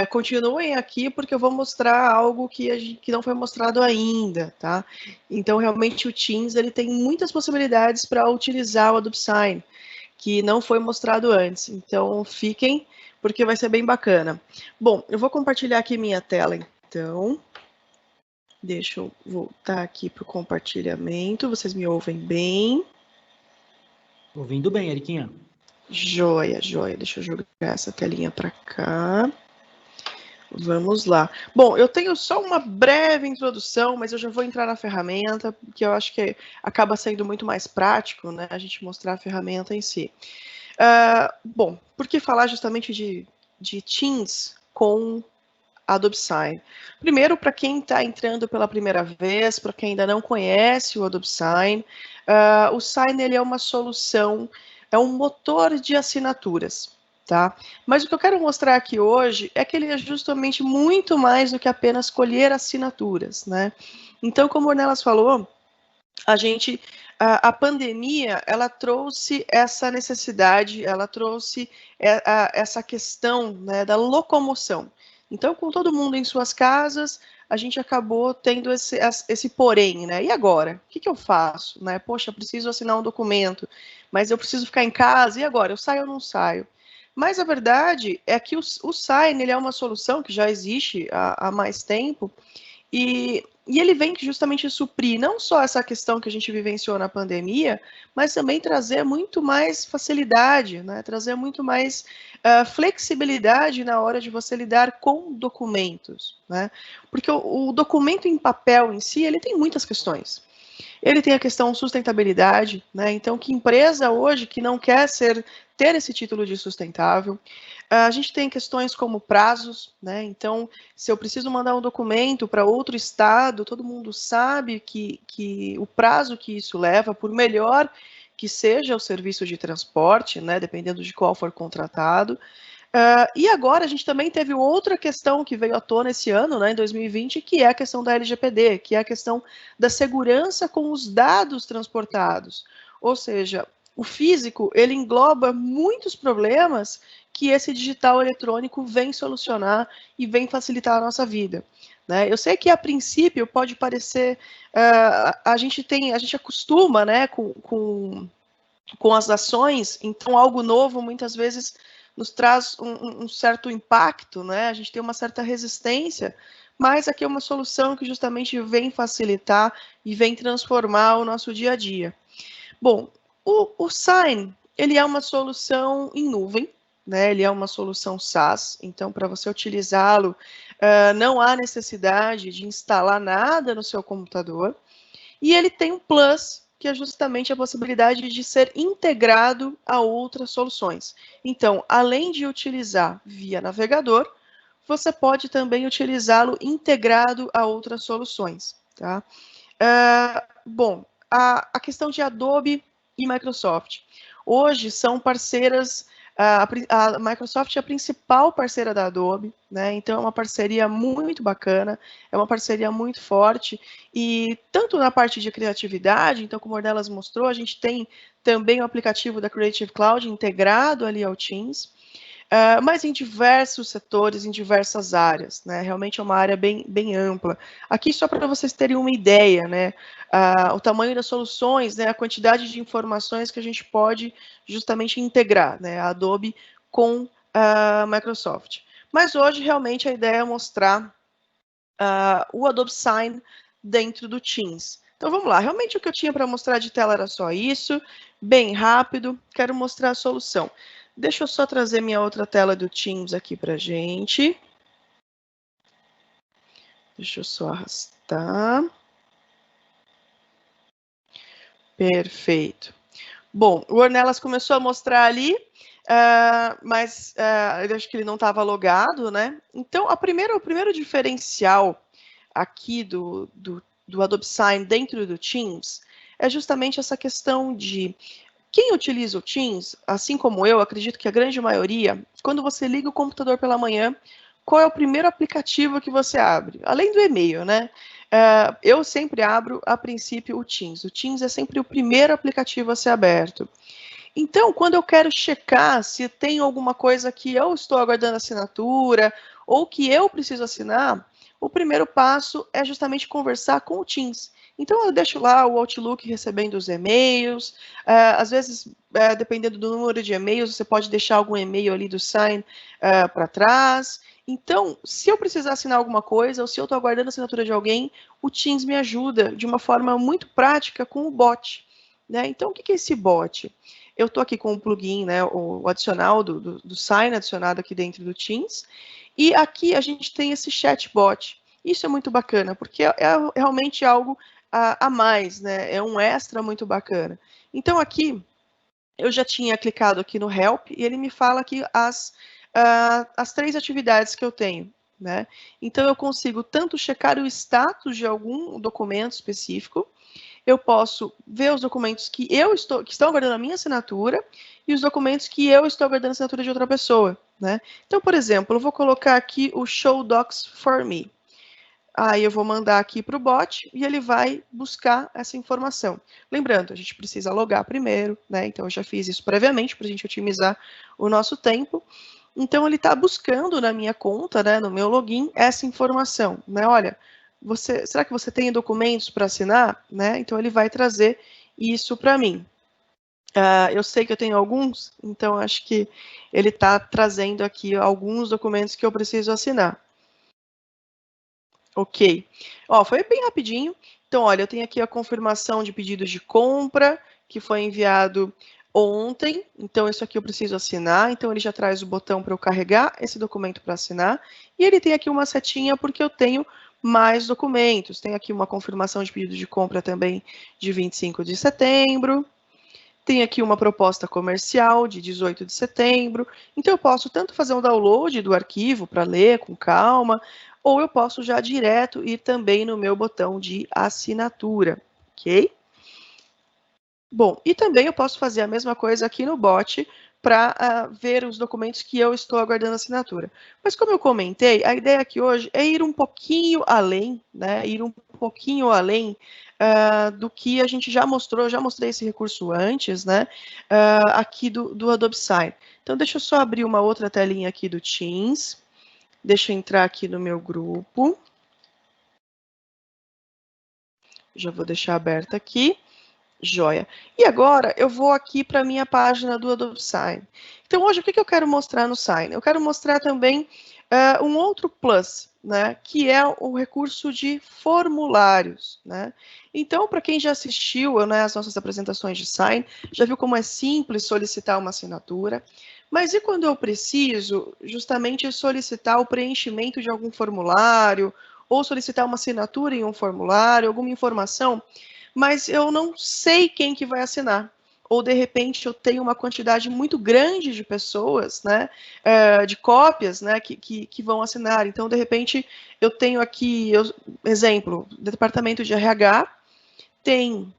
continuem aqui porque eu vou mostrar algo que não foi mostrado ainda, tá? Então, realmente, o Teams ele tem muitas possibilidades para utilizar o Adobe Sign, que não foi mostrado antes. Então, fiquem, porque vai ser bem bacana. Bom, eu vou compartilhar aqui minha tela, então. Deixa eu voltar aqui para o compartilhamento. Vocês me ouvem bem? Ouvindo bem, Eriquinha. Joia, joia. Deixa eu jogar essa telinha para cá. Vamos lá. Bom, eu tenho só uma breve introdução, mas eu já vou entrar na ferramenta, porque eu acho que acaba sendo muito mais prático, né, a gente mostrar a ferramenta em si. Bom, por que falar justamente de Teams com Adobe Sign. Primeiro, para quem está entrando pela primeira vez, para quem ainda não conhece o Adobe Sign, o Sign ele é uma solução, é um motor de assinaturas, tá? Mas o que eu quero mostrar aqui hoje é que ele é justamente muito mais do que apenas colher assinaturas, né? Então, como o Ornelas falou, a pandemia, ela trouxe essa necessidade, ela trouxe essa questão, né, da locomoção. Então, com todo mundo em suas casas, a gente acabou tendo esse porém, né? E agora? O que eu faço? Né? Poxa, preciso assinar um documento, mas eu preciso ficar em casa, e agora? Eu saio ou não saio? Mas a verdade é que o Sign ele é uma solução que já existe há mais tempo, e ele vem justamente suprir não só essa questão que a gente vivenciou na pandemia, mas também trazer muito mais facilidade, né? Trazer muito mais flexibilidade na hora de você lidar com documentos, né? Porque o documento em papel em si, ele tem muitas questões. Ele tem a questão sustentabilidade, né? Então, que empresa hoje que não quer ter esse título de sustentável? A gente tem questões como prazos, né? Então, se eu preciso mandar um documento para outro estado, todo mundo sabe que o prazo que isso leva, por melhor que seja o serviço de transporte, né? Dependendo de qual for contratado. E agora a gente também teve outra questão que veio à tona esse ano, né, em 2020, que é a questão da LGPD, que é a questão da segurança com os dados transportados. Ou seja, o físico, ele engloba muitos problemas que esse digital eletrônico vem solucionar e vem facilitar a nossa vida. Né? Eu sei que, a princípio, pode parecer... a gente acostuma, né, com as ações, então algo novo, muitas vezes, nos traz um certo impacto, né? A gente tem uma certa resistência, mas aqui é uma solução que justamente vem facilitar e vem transformar o nosso dia a dia. Bom, o Sign, ele é uma solução em nuvem, né? Ele é uma solução SaaS, então para você utilizá-lo, não há necessidade de instalar nada no seu computador, e ele tem um plus, que é justamente a possibilidade de ser integrado a outras soluções. Então, além de utilizar via navegador, você pode também utilizá-lo integrado a outras soluções. Tá? Bom, a questão de Adobe e Microsoft. Hoje são parceiras, a Microsoft é a principal parceira da Adobe, né? Então é uma parceria muito bacana, é uma parceria muito forte, e tanto na parte de criatividade, então como o Ornelas mostrou, a gente tem também o aplicativo da Creative Cloud integrado ali ao Teams, mas em diversos setores, em diversas áreas, né? Realmente é uma área bem ampla. Aqui, só para vocês terem uma ideia, né? O tamanho das soluções, né? A quantidade de informações que a gente pode justamente integrar, né? A Adobe com a Microsoft. Mas hoje, realmente, a ideia é mostrar o Adobe Sign dentro do Teams. Então, vamos lá. Realmente, o que eu tinha para mostrar de tela era só isso. Bem rápido. Quero mostrar a solução. Deixa eu só trazer minha outra tela do Teams aqui para a gente. Deixa eu só arrastar. Perfeito. Bom, o Ornelas começou a mostrar ali, mas eu acho que ele não estava logado, né? Então, o primeiro diferencial aqui do Adobe Sign dentro do Teams é justamente essa questão de quem utiliza o Teams, assim como eu, acredito que a grande maioria, quando você liga o computador pela manhã, qual é o primeiro aplicativo que você abre? Além do e-mail, né? Eu sempre abro, a princípio, o Teams. O Teams é sempre o primeiro aplicativo a ser aberto. Então, quando eu quero checar se tem alguma coisa que eu estou aguardando assinatura ou que eu preciso assinar, o primeiro passo é justamente conversar com o Teams. Então, eu deixo lá o Outlook recebendo os e-mails, às vezes, dependendo do número de e-mails, você pode deixar algum e-mail ali do Sign para trás. Então, se eu precisar assinar alguma coisa, ou se eu estou aguardando a assinatura de alguém, o Teams me ajuda de uma forma muito prática com o bot. Né? Então, o que é esse bot? Eu estou aqui com o plugin, né, o adicional do Sign adicionado aqui dentro do Teams, e aqui a gente tem esse chatbot. Isso é muito bacana, porque é realmente algo a mais, né? É um extra muito bacana. Então, aqui, eu já tinha clicado aqui no Help, e ele me fala aqui as 3 atividades que eu tenho. né? Então, eu consigo tanto checar o status de algum documento específico, eu posso ver os documentos que estão aguardando a minha assinatura e os documentos que eu estou aguardando a assinatura de outra pessoa, né? Então, por exemplo, eu vou colocar aqui o Show Docs for Me. Aí eu vou mandar aqui para o bot e ele vai buscar essa informação. Lembrando, a gente precisa logar primeiro, né? Então, eu já fiz isso previamente para a gente otimizar o nosso tempo. Então, ele está buscando na minha conta, né, no meu login, essa informação, né? Olha, será que você tem documentos para assinar? Né? Então, ele vai trazer isso para mim. Eu sei que eu tenho alguns, então acho que ele está trazendo aqui alguns documentos que eu preciso assinar. Ok. Ó, foi bem rapidinho. Então, olha, eu tenho aqui a confirmação de pedidos de compra, que foi enviado ontem. Então, isso aqui eu preciso assinar. Então, ele já traz o botão para eu carregar esse documento para assinar. E ele tem aqui uma setinha, porque eu tenho mais documentos. Tem aqui uma confirmação de pedido de compra também de 25 de setembro. Tem aqui uma proposta comercial de 18 de setembro. Então, eu posso tanto fazer um download do arquivo para ler com calma, ou eu posso já direto ir também no meu botão de assinatura, ok? Bom, e também eu posso fazer a mesma coisa aqui no bot para ver os documentos que eu estou aguardando assinatura. Mas como eu comentei, a ideia aqui hoje é ir um pouquinho além, né? Ir um pouquinho além do que a gente já mostrou, eu já mostrei esse recurso antes, né? Aqui do Adobe Sign. Então, deixa eu só abrir uma outra telinha aqui do Teams. Deixa eu entrar aqui no meu grupo. Já vou deixar aberto aqui. Joia. E agora eu vou aqui para a minha página do Adobe Sign. Então, hoje, o que eu quero mostrar no Sign? Eu quero mostrar também um outro plus, né, que é o recurso de formulários, né? Então, para quem já assistiu, né, às nossas apresentações de Sign, já viu como é simples solicitar uma assinatura. Mas e quando eu preciso justamente solicitar o preenchimento de algum formulário, ou solicitar uma assinatura em um formulário, alguma informação, mas eu não sei quem que vai assinar. Ou, de repente, eu tenho uma quantidade muito grande de pessoas, né, de cópias, né, que vão assinar. Então, de repente, eu tenho aqui, exemplo, departamento de RH tem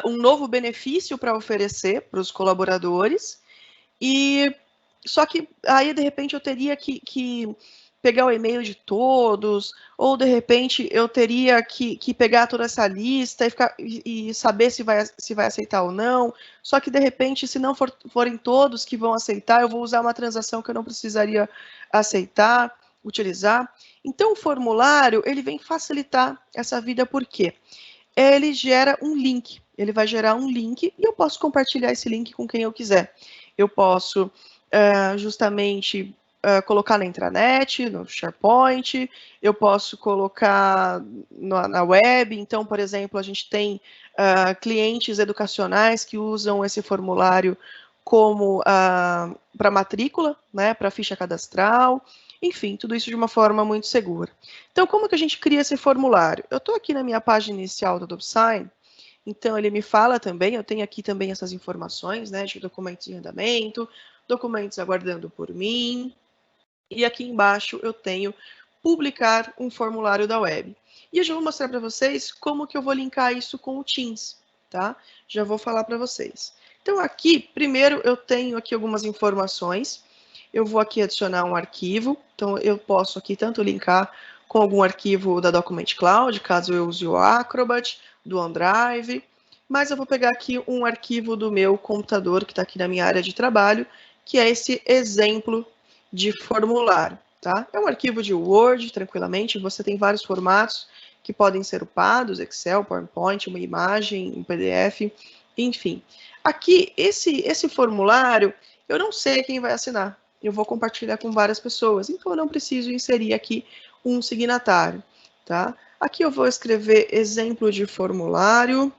um novo benefício para oferecer para os colaboradores, e só que aí, de repente, eu teria que pegar o e-mail de todos, ou de repente eu teria que pegar toda essa lista e saber se vai aceitar ou não. Só que, de repente, se não forem todos que vão aceitar, eu vou usar uma transação que eu não precisaria aceitar, utilizar. Então, o formulário, ele vem facilitar essa vida, por quê? Ele gera um link, ele vai gerar um link e eu posso compartilhar esse link com quem eu quiser. Eu posso justamente colocar na intranet, no SharePoint, eu posso colocar na web. Então, por exemplo, a gente tem clientes educacionais que usam esse formulário como para matrícula, né, para ficha cadastral, enfim, tudo isso de uma forma muito segura. Então, como que a gente cria esse formulário? Eu estou aqui na minha página inicial do Adobe Sign, então ele me fala também, eu tenho aqui também essas informações, né, de documentos em andamento, documentos aguardando por mim, e aqui embaixo eu tenho publicar um formulário da web. E eu já vou mostrar para vocês como que eu vou linkar isso com o Teams, tá? Já vou falar para vocês. Então aqui, primeiro eu tenho aqui algumas informações, eu vou aqui adicionar um arquivo, então eu posso aqui tanto linkar com algum arquivo da Document Cloud, caso eu use o Acrobat, do OneDrive, mas eu vou pegar aqui um arquivo do meu computador, que está aqui na minha área de trabalho, que é esse exemplo de formulário, tá? É um arquivo de Word, tranquilamente, você tem vários formatos que podem ser upados, Excel, PowerPoint, uma imagem, um PDF, enfim. Aqui, esse formulário, eu não sei quem vai assinar, eu vou compartilhar com várias pessoas, então eu não preciso inserir aqui um signatário, tá? Aqui eu vou escrever exemplo de formulário,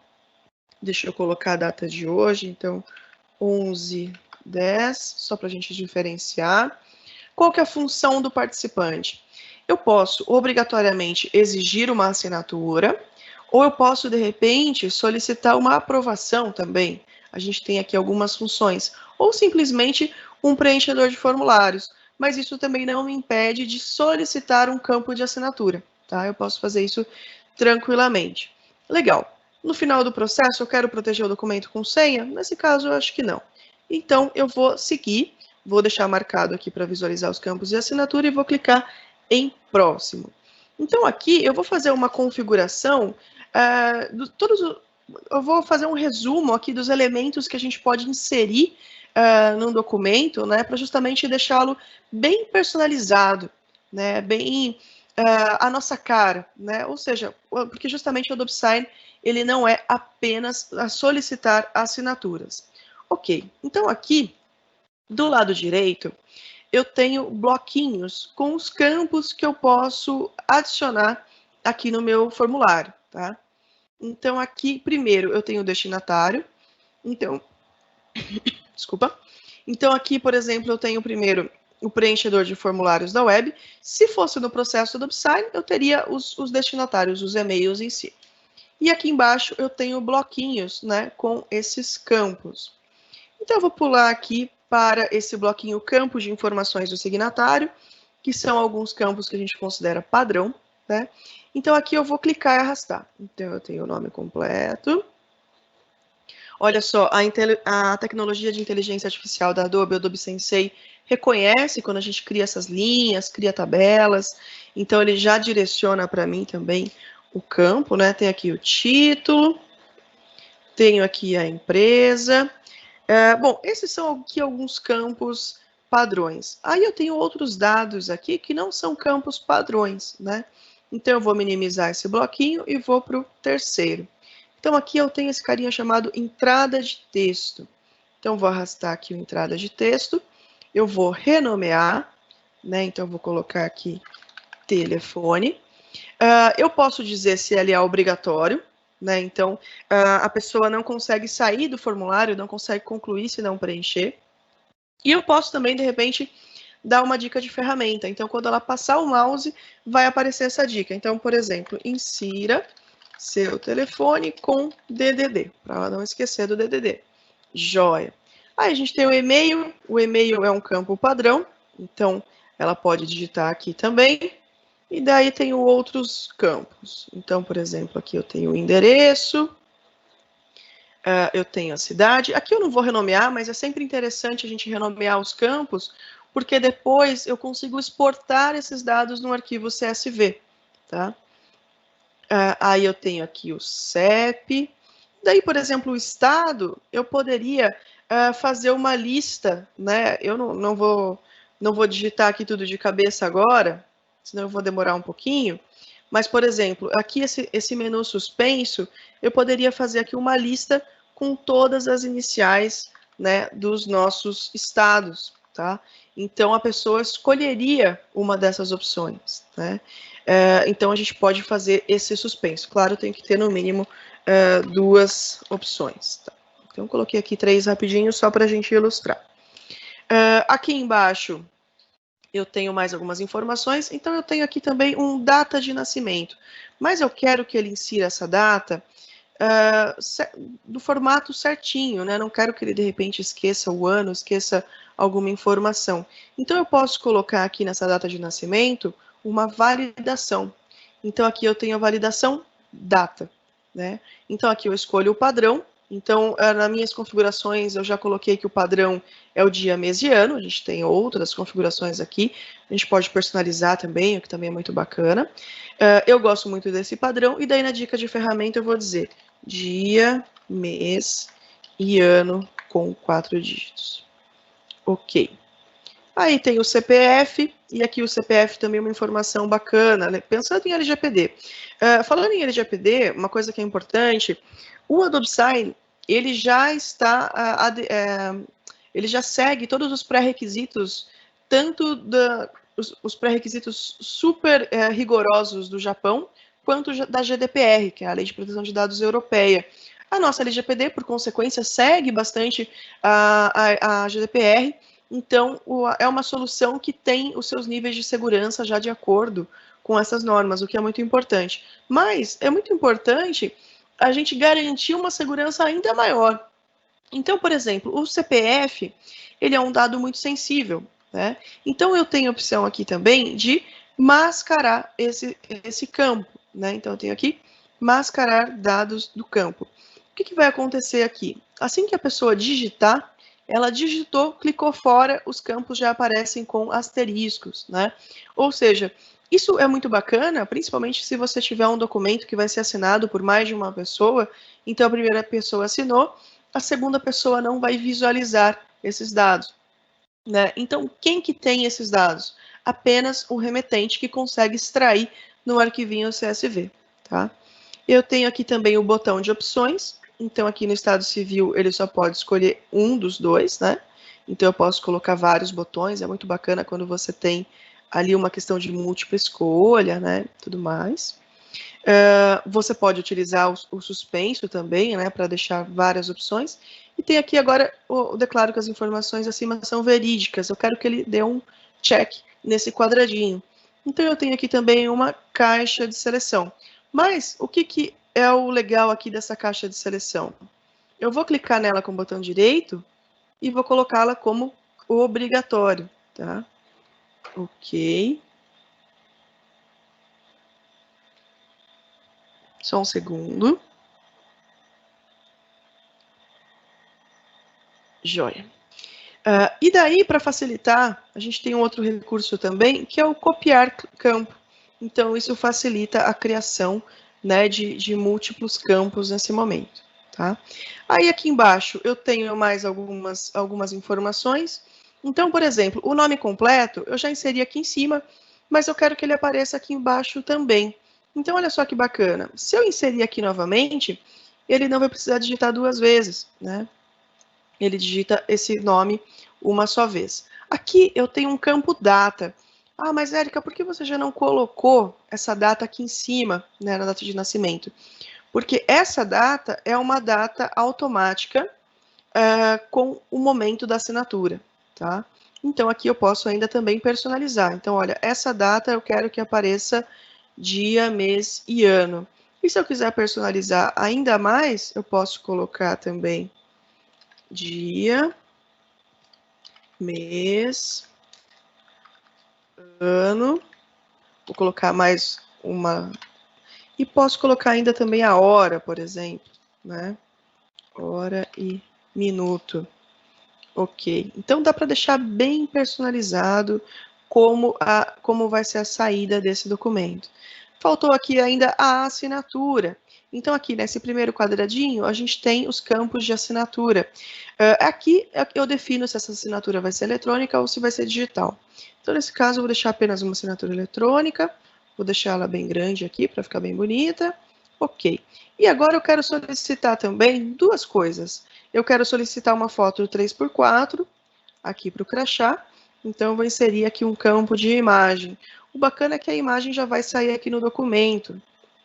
deixa eu colocar a data de hoje, então 11/10, só para a gente diferenciar. Qual que é a função do participante? Eu posso obrigatoriamente exigir uma assinatura, ou eu posso, de repente, solicitar uma aprovação também. A gente tem aqui algumas funções, ou simplesmente um preenchedor de formulários. mas isso também não me impede de solicitar um campo de assinatura, tá? Eu posso fazer isso tranquilamente. Legal. No final do processo, eu quero proteger o documento com senha? Nesse caso, eu acho que não. Então, eu vou seguir, vou deixar marcado aqui para visualizar os campos de assinatura e vou clicar em próximo. Então, aqui eu vou fazer uma configuração, eu vou fazer um resumo aqui dos elementos que a gente pode inserir num documento, né, para justamente deixá-lo bem personalizado, né, bem a nossa cara, né, ou seja, porque justamente o DocuSign, ele não é apenas a solicitar assinaturas. Ok, então aqui, do lado direito, eu tenho bloquinhos com os campos que eu posso adicionar aqui no meu formulário, tá? Então, aqui, primeiro, eu tenho o destinatário. Então, desculpa. Então, aqui, por exemplo, eu tenho primeiro o preenchedor de formulários da web. Se fosse no processo do DocuSign, eu teria os destinatários, os e-mails em si. E aqui embaixo eu tenho bloquinhos, né, com esses campos. Então, eu vou pular aqui para esse bloquinho campos de informações do signatário, que são alguns campos que a gente considera padrão, né? Então, aqui eu vou clicar e arrastar. Então, eu tenho o nome completo. Olha só, a tecnologia de inteligência artificial da Adobe, o Adobe Sensei, reconhece quando a gente cria essas linhas, cria tabelas. Então, ele já direciona para mim também o campo, né? Tem aqui o título, tenho aqui a empresa. Bom, esses são aqui alguns campos padrões. Aí eu tenho outros dados aqui que não são campos padrões, né? Então eu vou minimizar esse bloquinho e vou para o terceiro. Então aqui eu tenho esse carinha chamado entrada de texto. Então eu vou arrastar aqui o entrada de texto, eu vou renomear, né? Então eu vou colocar aqui telefone. Eu posso dizer se ele é obrigatório, né? Então, a pessoa não consegue sair do formulário, não consegue concluir se não preencher. E eu posso também, de repente, dar uma dica de ferramenta. Então, quando ela passar o mouse, vai aparecer essa dica. Então, por exemplo, insira seu telefone com DDD, para ela não esquecer do DDD. Joia. Aí a gente tem o e-mail é um campo padrão, então ela pode digitar aqui também. E daí tenho outros campos. Então, por exemplo, aqui eu tenho o endereço, eu tenho a cidade. Aqui eu não vou renomear, mas é sempre interessante a gente renomear os campos, porque depois eu consigo exportar esses dados no arquivo CSV, tá? Aí eu tenho aqui o CEP. Daí, por exemplo, o estado, eu poderia fazer uma lista, né? Eu não vou digitar aqui tudo de cabeça agora, senão eu vou demorar um pouquinho. Mas, por exemplo, aqui esse menu suspenso, eu poderia fazer aqui uma lista com todas as iniciais, né, dos nossos estados, tá? Então, a pessoa escolheria uma dessas opções, né? Então, a gente pode fazer esse suspenso. Claro, tem que ter, no mínimo, 2 opções. Tá? Então, coloquei aqui 3 rapidinho, só para a gente ilustrar. Aqui embaixo, eu tenho mais algumas informações, então eu tenho aqui também um data de nascimento, mas eu quero que ele insira essa data do formato certinho, né? Não quero que ele de repente esqueça o ano, esqueça alguma informação. Então eu posso colocar aqui nessa data de nascimento uma validação. Então aqui eu tenho a validação data, né? Então aqui eu escolho o padrão. Então, nas minhas configurações, eu já coloquei que o padrão é o dia, mês e ano. A gente tem outras configurações aqui. A gente pode personalizar também, o que também é muito bacana. Eu gosto muito desse padrão. E daí, na dica de ferramenta, eu vou dizer dia, mês e ano com 4 dígitos. Ok. Aí tem o CPF, e aqui o CPF também é uma informação bacana, né? Pensando em LGPD. Falando em LGPD, uma coisa que é importante, o Adobe Sign, ele já está, ele já segue todos os pré-requisitos, tanto os pré-requisitos super rigorosos do Japão, quanto da GDPR, que é a Lei de Proteção de Dados Europeia. A nossa LGPD, por consequência, segue bastante a GDPR, então é uma solução que tem os seus níveis de segurança já de acordo com essas normas, o que é muito importante. Mas é muito importante a gente garantir uma segurança ainda maior. Então, por exemplo, o CPF, ele é um dado muito sensível. né? Então, eu tenho a opção aqui também de mascarar esse campo, né? Então, eu tenho aqui mascarar dados do campo. O que vai acontecer aqui? Assim que a pessoa digitar, ela digitou, clicou fora, os campos já aparecem com asteriscos, né? Ou seja, isso é muito bacana, principalmente se você tiver um documento que vai ser assinado por mais de uma pessoa, então a primeira pessoa assinou, a segunda pessoa não vai visualizar esses dados, né? Então, quem que tem esses dados? Apenas o remetente que consegue extrair no arquivinho CSV, tá? Eu tenho aqui também o botão de opções. Então, aqui no Estado Civil, ele só pode escolher um dos dois, né? Então, eu posso colocar vários botões. É muito bacana quando você tem ali uma questão de múltipla escolha, né? Tudo mais. Você pode utilizar o suspenso também, né? Para deixar várias opções. E tem aqui agora, eu declaro que as informações acima são verídicas. Eu quero que ele dê um check nesse quadradinho. Então, eu tenho aqui também uma caixa de seleção. Mas o que é o legal aqui dessa caixa de seleção? Eu vou clicar nela com o botão direito e vou colocá-la como obrigatório, tá? Ok. Só um segundo. Joia. E daí, para facilitar, a gente tem um outro recurso também, que é o copiar campo. Então, isso facilita a criação, né, de múltiplos campos nesse momento, tá? Aí, aqui embaixo, eu tenho mais algumas informações. Então, por exemplo, o nome completo, eu já inseri aqui em cima, mas eu quero que ele apareça aqui embaixo também. Então, olha só que bacana. Se eu inserir aqui novamente, ele não vai precisar digitar duas vezes, né? Ele digita esse nome uma só vez. Aqui eu tenho um campo data. Ah, mas Érica, por que você já não colocou essa data aqui em cima, né, na data de nascimento? Porque essa data é uma data automática com o momento da assinatura, tá? Então aqui eu posso ainda também personalizar. Então, olha, essa data eu quero que apareça dia, mês e ano. E se eu quiser personalizar ainda mais, eu posso colocar também dia, mês, ano. Vou colocar mais uma. E posso colocar ainda também a hora, por exemplo, né? Hora e minuto. Ok. Então dá para deixar bem personalizado como vai ser a saída desse documento. Faltou aqui ainda a assinatura. Então, aqui nesse primeiro quadradinho, a gente tem os campos de assinatura. Aqui eu defino se essa assinatura vai ser eletrônica ou se vai ser digital. Então, nesse caso, eu vou deixar apenas uma assinatura eletrônica. Vou deixar ela bem grande aqui para ficar bem bonita. Ok. E agora eu quero solicitar também duas coisas. Eu quero solicitar uma foto 3x4 aqui para o crachá. Então, eu vou inserir aqui um campo de imagem. O bacana é que a imagem já vai sair aqui no documento,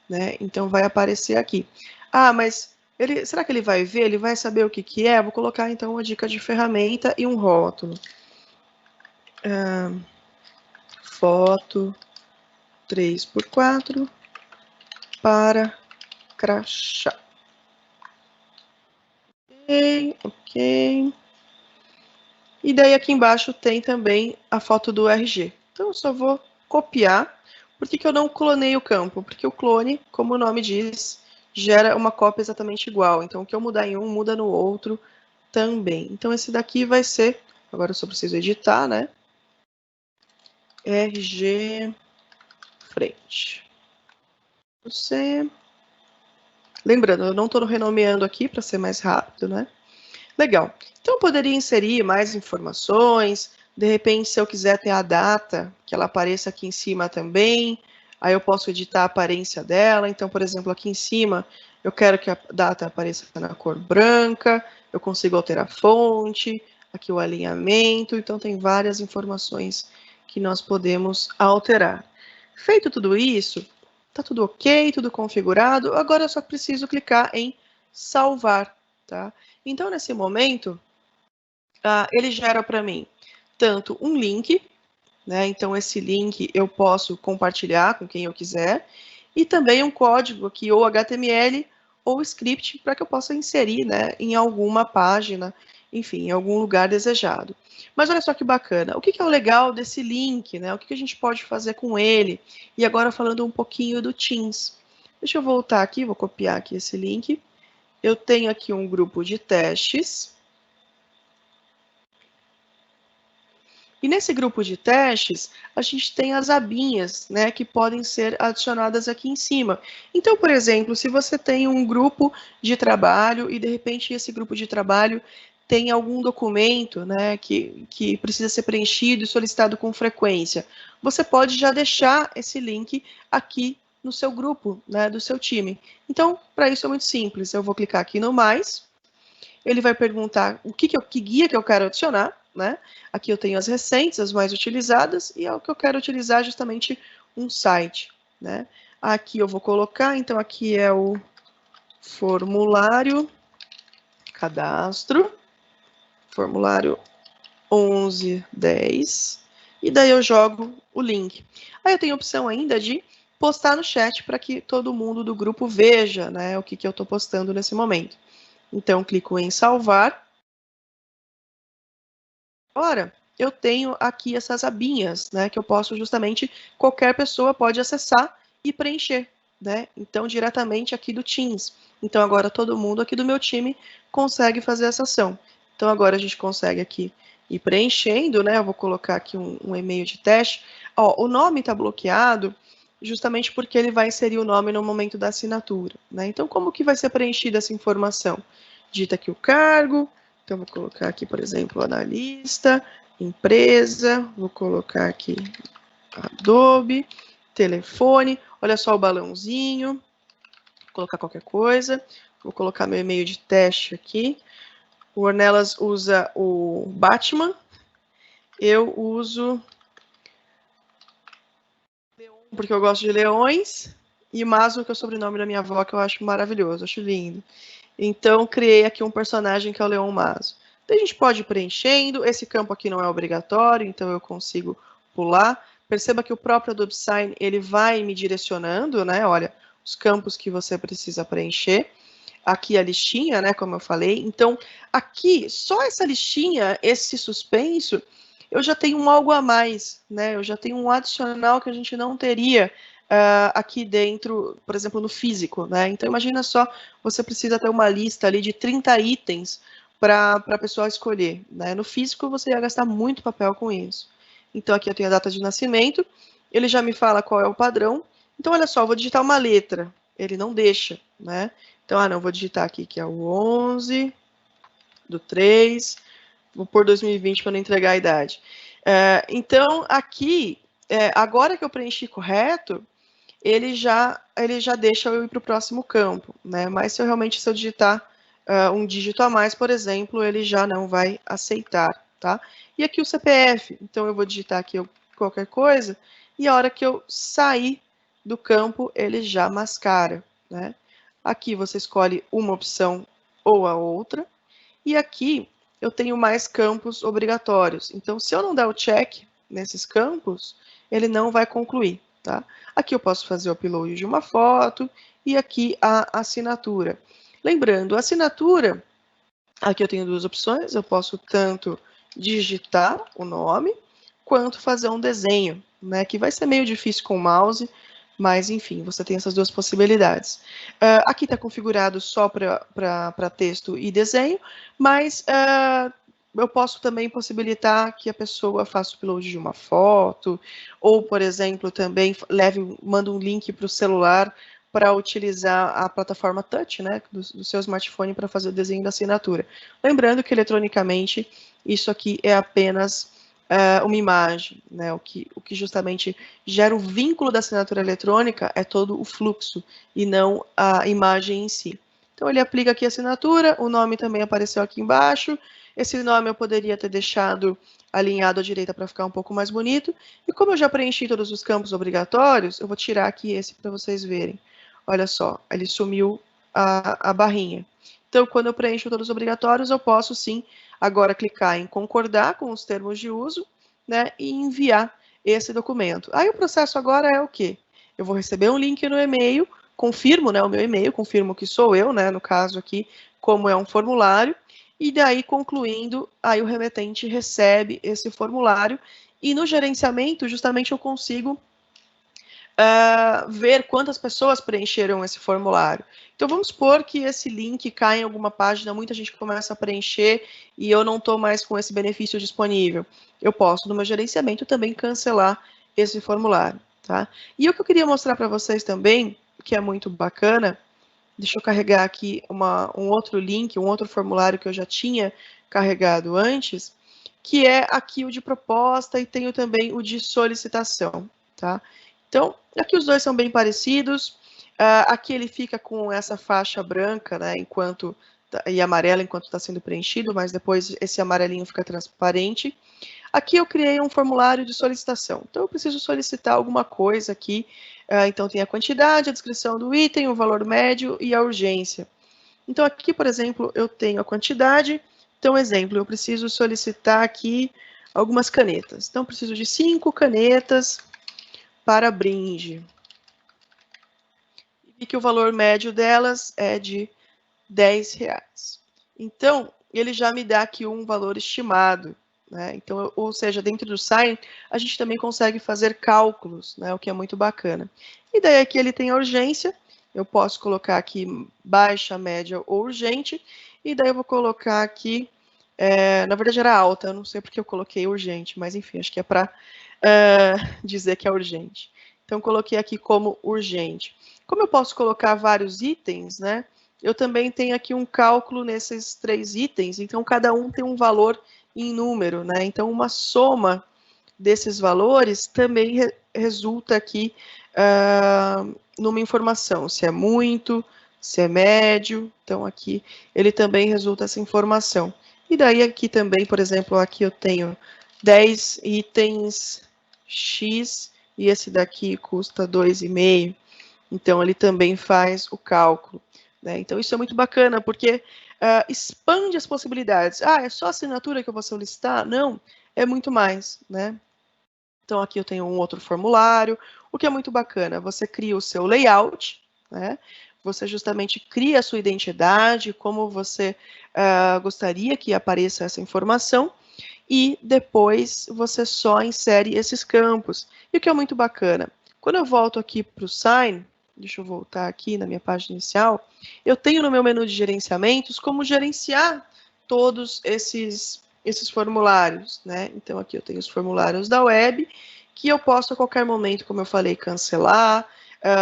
né? Então, vai aparecer aqui. Ah, mas será que ele vai ver? Ele vai saber o que é? Vou colocar, então, uma dica de ferramenta e um rótulo. Foto 3x4 para crachá. Ok. E daí aqui embaixo tem também a foto do RG. Então eu só vou copiar. Por que eu não clonei o campo? Porque o clone, como o nome diz, gera uma cópia exatamente igual. Então o que eu mudar em um, muda no outro também. Então esse daqui vai ser, agora eu só preciso editar, né? RG frente. Você... Lembrando, eu não estou renomeando aqui para ser mais rápido, né? Legal. Então, eu poderia inserir mais informações. De repente, se eu quiser ter a data, que ela apareça aqui em cima também. Aí eu posso editar a aparência dela. Então, por exemplo, aqui em cima, eu quero que a data apareça na cor branca. Eu consigo alterar a fonte. Aqui o alinhamento. Então, tem várias informações que nós podemos alterar. Feito tudo isso, está tudo ok, tudo configurado. Agora eu só preciso clicar em salvar, tá? Então, nesse momento, ele gera para mim tanto um link, né? Então, esse link eu posso compartilhar com quem eu quiser, e também um código aqui, ou HTML ou script, para que eu possa inserir, né, em alguma página enfim, em algum lugar desejado. Mas olha só que bacana, o que é o legal desse link, né? O que a gente pode fazer com ele? E agora falando um pouquinho do Teams. Deixa eu voltar aqui, vou copiar aqui esse link. Eu tenho aqui um grupo de testes. E nesse grupo de testes, a gente tem as abinhas, né, que podem ser adicionadas aqui em cima. Então, por exemplo, se você tem um grupo de trabalho e, de repente, esse grupo de trabalho tem algum documento, né, que precisa ser preenchido e solicitado com frequência, você pode já deixar esse link aqui no seu grupo, né, do seu time. Então, para isso é muito simples. Eu vou clicar aqui no mais. Ele vai perguntar que guia que eu quero adicionar, né? Aqui eu tenho as recentes, as mais utilizadas, e é o que eu quero utilizar justamente um site, né? Aqui eu vou colocar, então aqui é o formulário cadastro, formulário 1110, e daí eu jogo o link. Aí eu tenho a opção ainda de postar no chat para que todo mundo do grupo veja, né, o que eu estou postando nesse momento. Então, clico em salvar. Agora, eu tenho aqui essas abinhas, né, que eu posso justamente, qualquer pessoa pode acessar e preencher, né, então diretamente aqui do Teams. Então agora todo mundo aqui do meu time consegue fazer essa ação. Então agora a gente consegue aqui ir preenchendo, né, eu vou colocar aqui um e-mail de teste. Ó, o nome está bloqueado justamente porque ele vai inserir o nome no momento da assinatura, né, então como que vai ser preenchida essa informação? Digita aqui o cargo. Então, vou colocar aqui, por exemplo, analista, empresa, vou colocar aqui Adobe, telefone, olha só o balãozinho, vou colocar qualquer coisa, vou colocar meu e-mail de teste aqui. O Ornelas usa o Batman, eu uso Leon, porque eu gosto de leões, e Maso, que é o sobrenome da minha avó, que eu acho maravilhoso, acho lindo. Então, criei aqui um personagem que é o Leon Maso. Então, a gente pode ir preenchendo. Esse campo aqui não é obrigatório, então eu consigo pular. Perceba que o próprio Adobe Sign, ele vai me direcionando, né? Olha, os campos que você precisa preencher. Aqui a listinha, né? Como eu falei. Então, aqui, só essa listinha, esse suspenso, eu já tenho um algo a mais, né? Eu já tenho um adicional que a gente não teria aqui dentro, por exemplo, no físico, né? Então, imagina só, você precisa ter uma lista ali de 30 itens para a pessoa escolher, né? No físico, você ia gastar muito papel com isso. Então, aqui eu tenho a data de nascimento, ele já me fala qual é o padrão. Então, olha só, eu vou digitar uma letra, ele não deixa, né? Então, não, vou digitar aqui que é o 11/3, vou pôr 2020 para não entregar a idade. Então, aqui, agora que eu preenchi correto, ele já deixa eu ir para o próximo campo, né? Mas se eu digitar um dígito a mais, por exemplo, ele já não vai aceitar, tá? E aqui o CPF, então eu vou digitar aqui qualquer coisa, e a hora que eu sair do campo, ele já mascara, né? Aqui você escolhe uma opção ou a outra, e aqui eu tenho mais campos obrigatórios. Então, se eu não der o check nesses campos, ele não vai concluir, tá? Aqui eu posso fazer o upload de uma foto e aqui a assinatura. Lembrando, a assinatura, aqui eu tenho duas opções, eu posso tanto digitar o nome, quanto fazer um desenho, né, que vai ser meio difícil com o mouse, mas enfim, você tem essas duas possibilidades. Aqui está configurado só para texto e desenho, mas eu posso também possibilitar que a pessoa faça o upload de uma foto, ou, por exemplo, também manda um link para o celular para utilizar a plataforma Touch, né, do seu smartphone para fazer o desenho da assinatura. Lembrando que, eletronicamente, isso aqui é apenas uma imagem, né, o que justamente gera o vínculo da assinatura eletrônica é todo o fluxo, e não a imagem em si. Então, ele aplica aqui a assinatura, o nome também apareceu aqui embaixo, esse nome eu poderia ter deixado alinhado à direita para ficar um pouco mais bonito, e como eu já preenchi todos os campos obrigatórios, eu vou tirar aqui esse para vocês verem. Olha só, ele sumiu a barrinha. Então, quando eu preencho todos os obrigatórios, eu posso sim agora clicar em concordar com os termos de uso, né, e enviar esse documento. Aí o processo agora é o quê? Eu vou receber um link no e-mail, confirmo, né, o meu e-mail, confirmo que sou eu, né, no caso aqui, como é um formulário, e daí, concluindo, aí o remetente recebe esse formulário, e no gerenciamento, justamente, eu consigo ver quantas pessoas preencheram esse formulário. Então, vamos supor que esse link cai em alguma página, muita gente começa a preencher e eu não estou mais com esse benefício disponível. Eu posso, no meu gerenciamento, também cancelar esse formulário. Tá? E o que eu queria mostrar para vocês também, que é muito bacana, deixa eu carregar aqui um outro link, um outro formulário que eu já tinha carregado antes, que é aqui o de proposta e tenho também o de solicitação. Tá? Então, aqui os dois são bem parecidos. Aqui ele fica com essa faixa branca, né, e amarela enquanto está sendo preenchido, mas depois esse amarelinho fica transparente. Aqui eu criei um formulário de solicitação. Então, eu preciso solicitar alguma coisa aqui. Então, tem a quantidade, a descrição do item, o valor médio e a urgência. Então, aqui, por exemplo, eu tenho a quantidade. Então, exemplo, eu preciso solicitar aqui algumas canetas. Então, preciso de 5 canetas para brinde. E que o valor médio delas é de R$10. Então, ele já me dá aqui um valor estimado, né? Então, ou seja, dentro do Sign, a gente também consegue fazer cálculos, né? O que é muito bacana. E daí aqui ele tem a urgência, eu posso colocar aqui baixa, média ou urgente, e daí eu vou colocar aqui, na verdade era alta, eu não sei porque eu coloquei urgente, mas enfim, acho que é para dizer que é urgente. Então, coloquei aqui como urgente. Como eu posso colocar vários itens, né? Eu também tenho aqui um cálculo nesses 3 itens, então cada um tem um valor em número, né? Então, uma soma desses valores também resulta aqui numa informação, se é muito, se é médio, então aqui ele também resulta essa informação. E daí aqui também, por exemplo, aqui eu tenho 10 itens X, e esse daqui custa 2,5, então ele também faz o cálculo. Né? Então isso é muito bacana, porque expande as possibilidades. É só assinatura que eu vou solicitar? Não, é muito mais. Né? Então aqui eu tenho um outro formulário, o que é muito bacana, você cria o seu layout, né? Você justamente cria a sua identidade, como você gostaria que apareça essa informação, e depois você só insere esses campos. E o que é muito bacana, quando eu volto aqui para o Sign, deixa eu voltar aqui na minha página inicial, eu tenho no meu menu de gerenciamentos como gerenciar todos esses formulários, né? Então aqui eu tenho os formulários da web, que eu posso a qualquer momento, como eu falei, cancelar,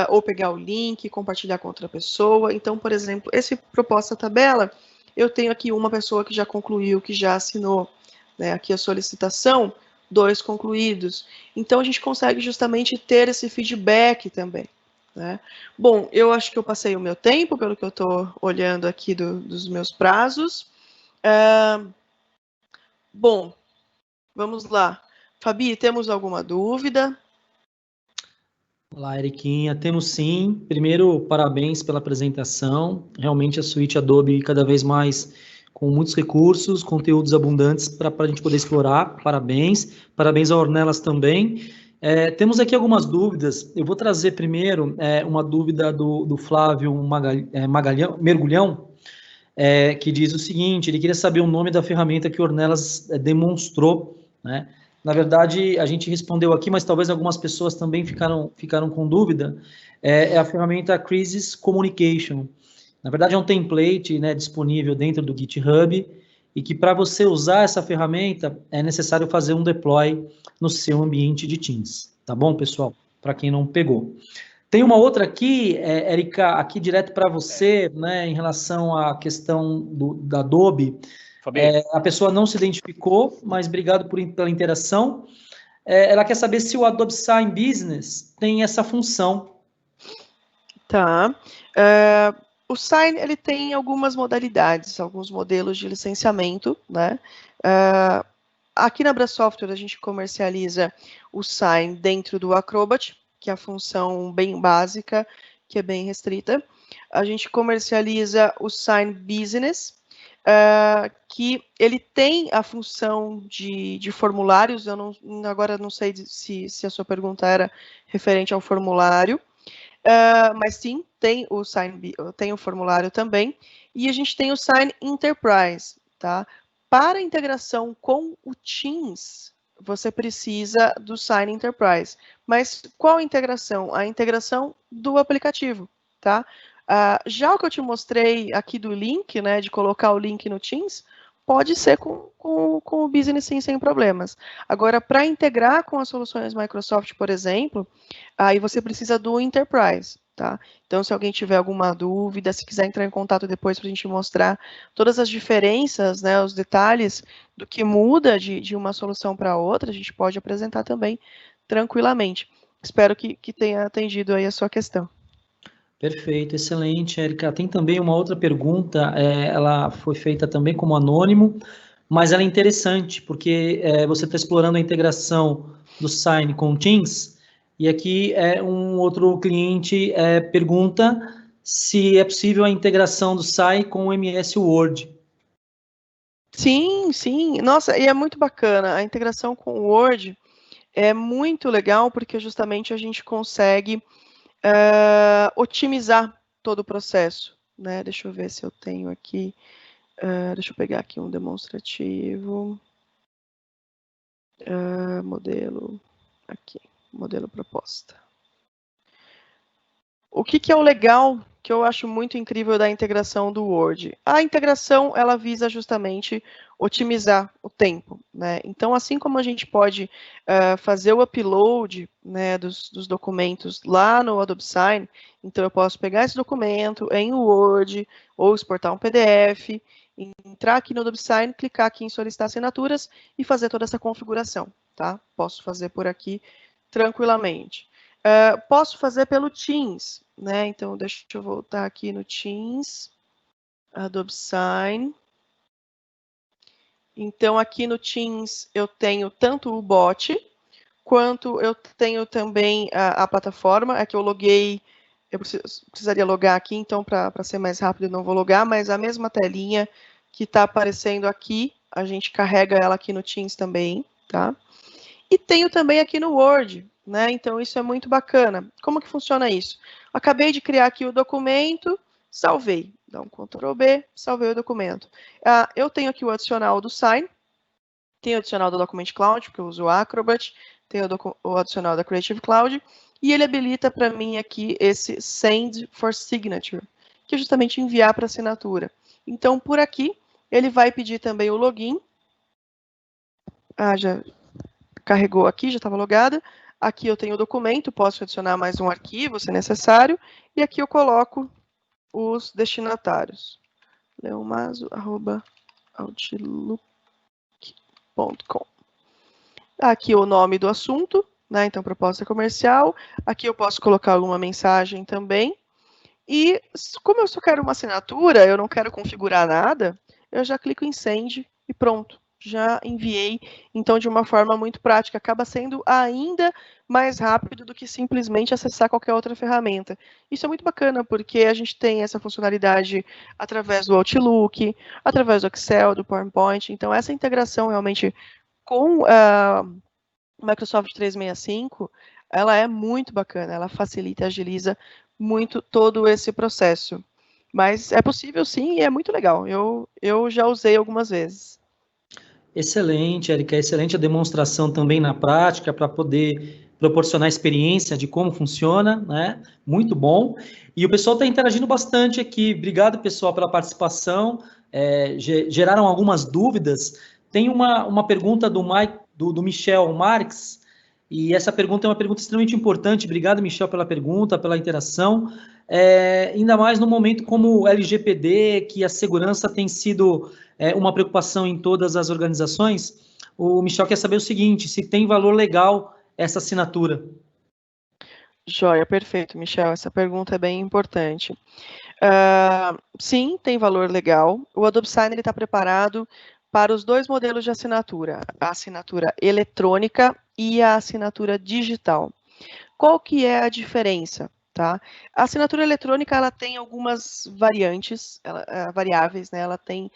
ou pegar o link, compartilhar com outra pessoa. Então, por exemplo, esse proposta tabela, eu tenho aqui uma pessoa que já concluiu, que já assinou. Né? Aqui a solicitação, 2 concluídos. Então, a gente consegue justamente ter esse feedback também. Né? Bom, eu acho que eu passei o meu tempo, pelo que eu estou olhando aqui dos meus prazos. Bom, vamos lá. Fabi, temos alguma dúvida? Olá, Eriquinha. Temos sim. Primeiro, parabéns pela apresentação. Realmente a suíte Adobe cada vez mais com muitos recursos, conteúdos abundantes para a gente poder explorar. Parabéns. Parabéns a Ornelas também. Temos aqui algumas dúvidas. Eu vou trazer primeiro uma dúvida do Flávio Mergulhão, que diz o seguinte: ele queria saber o nome da ferramenta que Ornelas demonstrou, né? Na verdade, a gente respondeu aqui, mas talvez algumas pessoas também ficaram com dúvida. É a ferramenta Crisis Communication. Na verdade, é um template, né, disponível dentro do GitHub, e que para você usar essa ferramenta é necessário fazer um deploy no seu ambiente de Teams. Tá bom, pessoal? Para quem não pegou. Tem uma outra aqui, Erika, aqui direto para você, né, em relação à questão da Adobe. A pessoa não se identificou, mas obrigado pela interação. Ela quer saber se o Adobe Sign Business tem essa função. Tá. O Sign, ele tem algumas modalidades, alguns modelos de licenciamento, né? Aqui na Brasoftware, a gente comercializa o Sign dentro do Acrobat, que é a função bem básica, que é bem restrita. A gente comercializa o Sign Business, que ele tem a função de formulários. Eu agora não sei se a sua pergunta era referente ao formulário, mas sim, tem o formulário também. E a gente tem o Sign Enterprise, tá? Para a integração com o Teams, você precisa do Sign Enterprise. Mas qual integração? A integração do aplicativo, tá? Já o que eu te mostrei aqui do link, né, de colocar o link no Teams, pode ser com o Business sim, sem problemas. Agora, para integrar com as soluções Microsoft, por exemplo, aí você precisa do Enterprise, tá? Então, se alguém tiver alguma dúvida, se quiser entrar em contato depois para a gente mostrar todas as diferenças, né, os detalhes do que muda de uma solução para outra, a gente pode apresentar também tranquilamente. Espero que tenha atendido aí a sua questão. Perfeito, excelente, Érica. Tem também uma outra pergunta, ela foi feita também como anônimo, mas ela é interessante, porque você está explorando a integração do Sign com o Teams, e aqui um outro cliente pergunta se é possível a integração do Sign com o MS Word. Sim, sim. Nossa, e é muito bacana. A integração com o Word é muito legal, porque justamente a gente consegue otimizar todo o processo, né? Deixa eu ver se eu tenho aqui, deixa eu pegar aqui um demonstrativo, modelo, aqui, modelo proposta. O que é o legal, que eu acho muito incrível da integração do Word? A integração, ela visa justamente otimizar o tempo, né? Então, assim como a gente pode fazer o upload, né, dos documentos lá no Adobe Sign, então eu posso pegar esse documento em Word, ou exportar um PDF, entrar aqui no Adobe Sign, clicar aqui em solicitar assinaturas e fazer toda essa configuração, tá? Posso fazer por aqui tranquilamente. Posso fazer pelo Teams, né? Então, deixa eu voltar aqui no Teams, Adobe Sign. Então, aqui no Teams, eu tenho tanto o bot, quanto eu tenho também a plataforma. É que eu loguei, eu precisaria logar aqui, então, para ser mais rápido, eu não vou logar, mas a mesma telinha que está aparecendo aqui, a gente carrega ela aqui no Teams também, tá? E tenho também aqui no Word, né? Então, isso é muito bacana. Como que funciona isso? Acabei de criar aqui o documento, salvei. Dá um Ctrl B, salvei o documento. Eu tenho aqui o adicional do Sign, tenho o adicional do Document Cloud, porque eu uso o Acrobat, tenho o adicional da Creative Cloud, e ele habilita para mim aqui esse Send for Signature, que é justamente enviar para assinatura. Então, por aqui, ele vai pedir também o login. Já carregou aqui, já estava logada. Aqui eu tenho o documento, posso adicionar mais um arquivo, se necessário. E aqui eu coloco os destinatários. leomazo@outlook.com. Aqui o nome do assunto, né? Então, proposta comercial. Aqui eu posso colocar alguma mensagem também. E como eu só quero uma assinatura, eu não quero configurar nada, eu já clico em Send e pronto. Já enviei, então, de uma forma muito prática. Acaba sendo ainda mais rápido do que simplesmente acessar qualquer outra ferramenta. Isso é muito bacana, porque a gente tem essa funcionalidade através do Outlook, através do Excel, do PowerPoint. Então, essa integração realmente com o Microsoft 365, ela é muito bacana. Ela facilita e agiliza muito todo esse processo. Mas é possível sim e é muito legal. Eu já usei algumas vezes. Excelente, Érica, excelente a demonstração também na prática para poder proporcionar experiência de como funciona, né? Muito bom. E o pessoal está interagindo bastante aqui. Obrigado, pessoal, pela participação. Geraram algumas dúvidas. Tem uma pergunta do Michel Marques, e essa pergunta é uma pergunta extremamente importante. Obrigado, Michel, pela pergunta, pela interação. Ainda mais no momento como o LGPD, que a segurança tem sido uma preocupação em todas as organizações. O Michel quer saber o seguinte, se tem valor legal essa assinatura. Joia, perfeito, Michel. Essa pergunta é bem importante. Sim, tem valor legal. O Adobe Sign está preparado para os dois modelos de assinatura, a assinatura eletrônica e a assinatura digital. Qual que é a diferença? Tá? A assinatura eletrônica ela tem algumas variantes, variáveis, né? Ela tem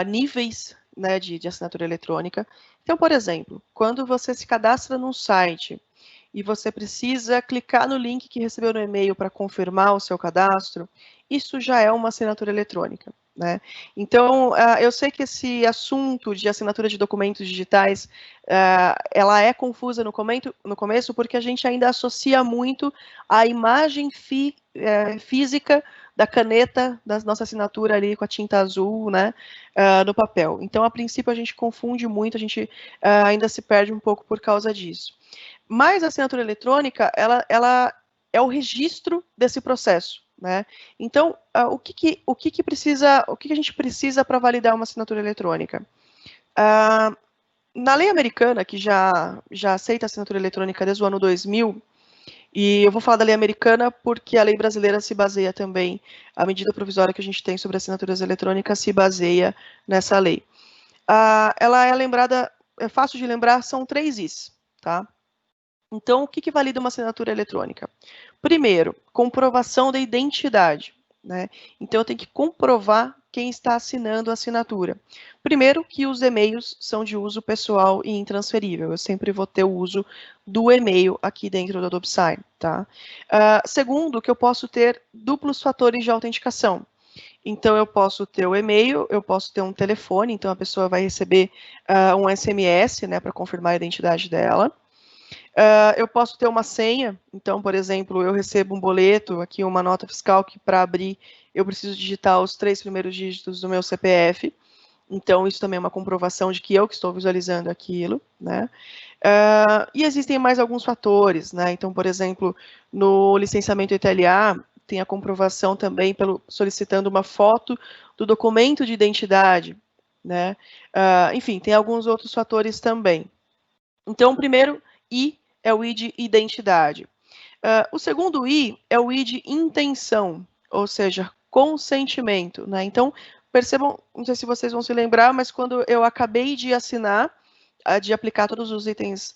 níveis, né, de assinatura eletrônica. Então, por exemplo, quando você se cadastra num site e você precisa clicar no link que recebeu no e-mail para confirmar o seu cadastro, isso já é uma assinatura eletrônica. né? Então, eu sei que esse assunto de assinatura de documentos digitais, ela é confusa no começo, porque a gente ainda associa muito a imagem física da caneta, da nossa assinatura ali com a tinta azul, né, no papel. Então, a princípio, a gente confunde muito, a gente ainda se perde um pouco por causa disso. Mas a assinatura eletrônica, ela é o registro desse processo, né? Então, o que a gente precisa para validar uma assinatura eletrônica? Na lei americana, que já aceita a assinatura eletrônica desde o ano 2000, e eu vou falar da lei americana porque a lei brasileira se baseia também, a medida provisória que a gente tem sobre assinaturas eletrônicas se baseia nessa lei. Ela é lembrada, é fácil de lembrar, são 3 Is, tá? Então, o que valida uma assinatura eletrônica? Primeiro, comprovação da identidade, né? Então, eu tenho que comprovar quem está assinando a assinatura. Primeiro, que os e-mails são de uso pessoal e intransferível. Eu sempre vou ter o uso do e-mail aqui dentro do Adobe Sign, tá? Segundo, que eu posso ter duplos fatores de autenticação. Então, eu posso ter o e-mail, eu posso ter um telefone, então a pessoa vai receber um SMS, né, para confirmar a identidade dela. Eu posso ter uma senha, então, por exemplo, eu recebo um boleto, aqui uma nota fiscal, que para abrir eu preciso digitar os 3 primeiros dígitos do meu CPF, então isso também é uma comprovação de que eu que estou visualizando aquilo, né? E existem mais alguns fatores, né? Então, por exemplo, no licenciamento ETLA, tem a comprovação também solicitando uma foto do documento de identidade, né? Enfim, tem alguns outros fatores também. Então, o primeiro I é o I de identidade. O segundo I é o I de intenção, ou seja, consentimento, né? Então, percebam, não sei se vocês vão se lembrar, mas quando eu acabei de assinar, de aplicar todos os itens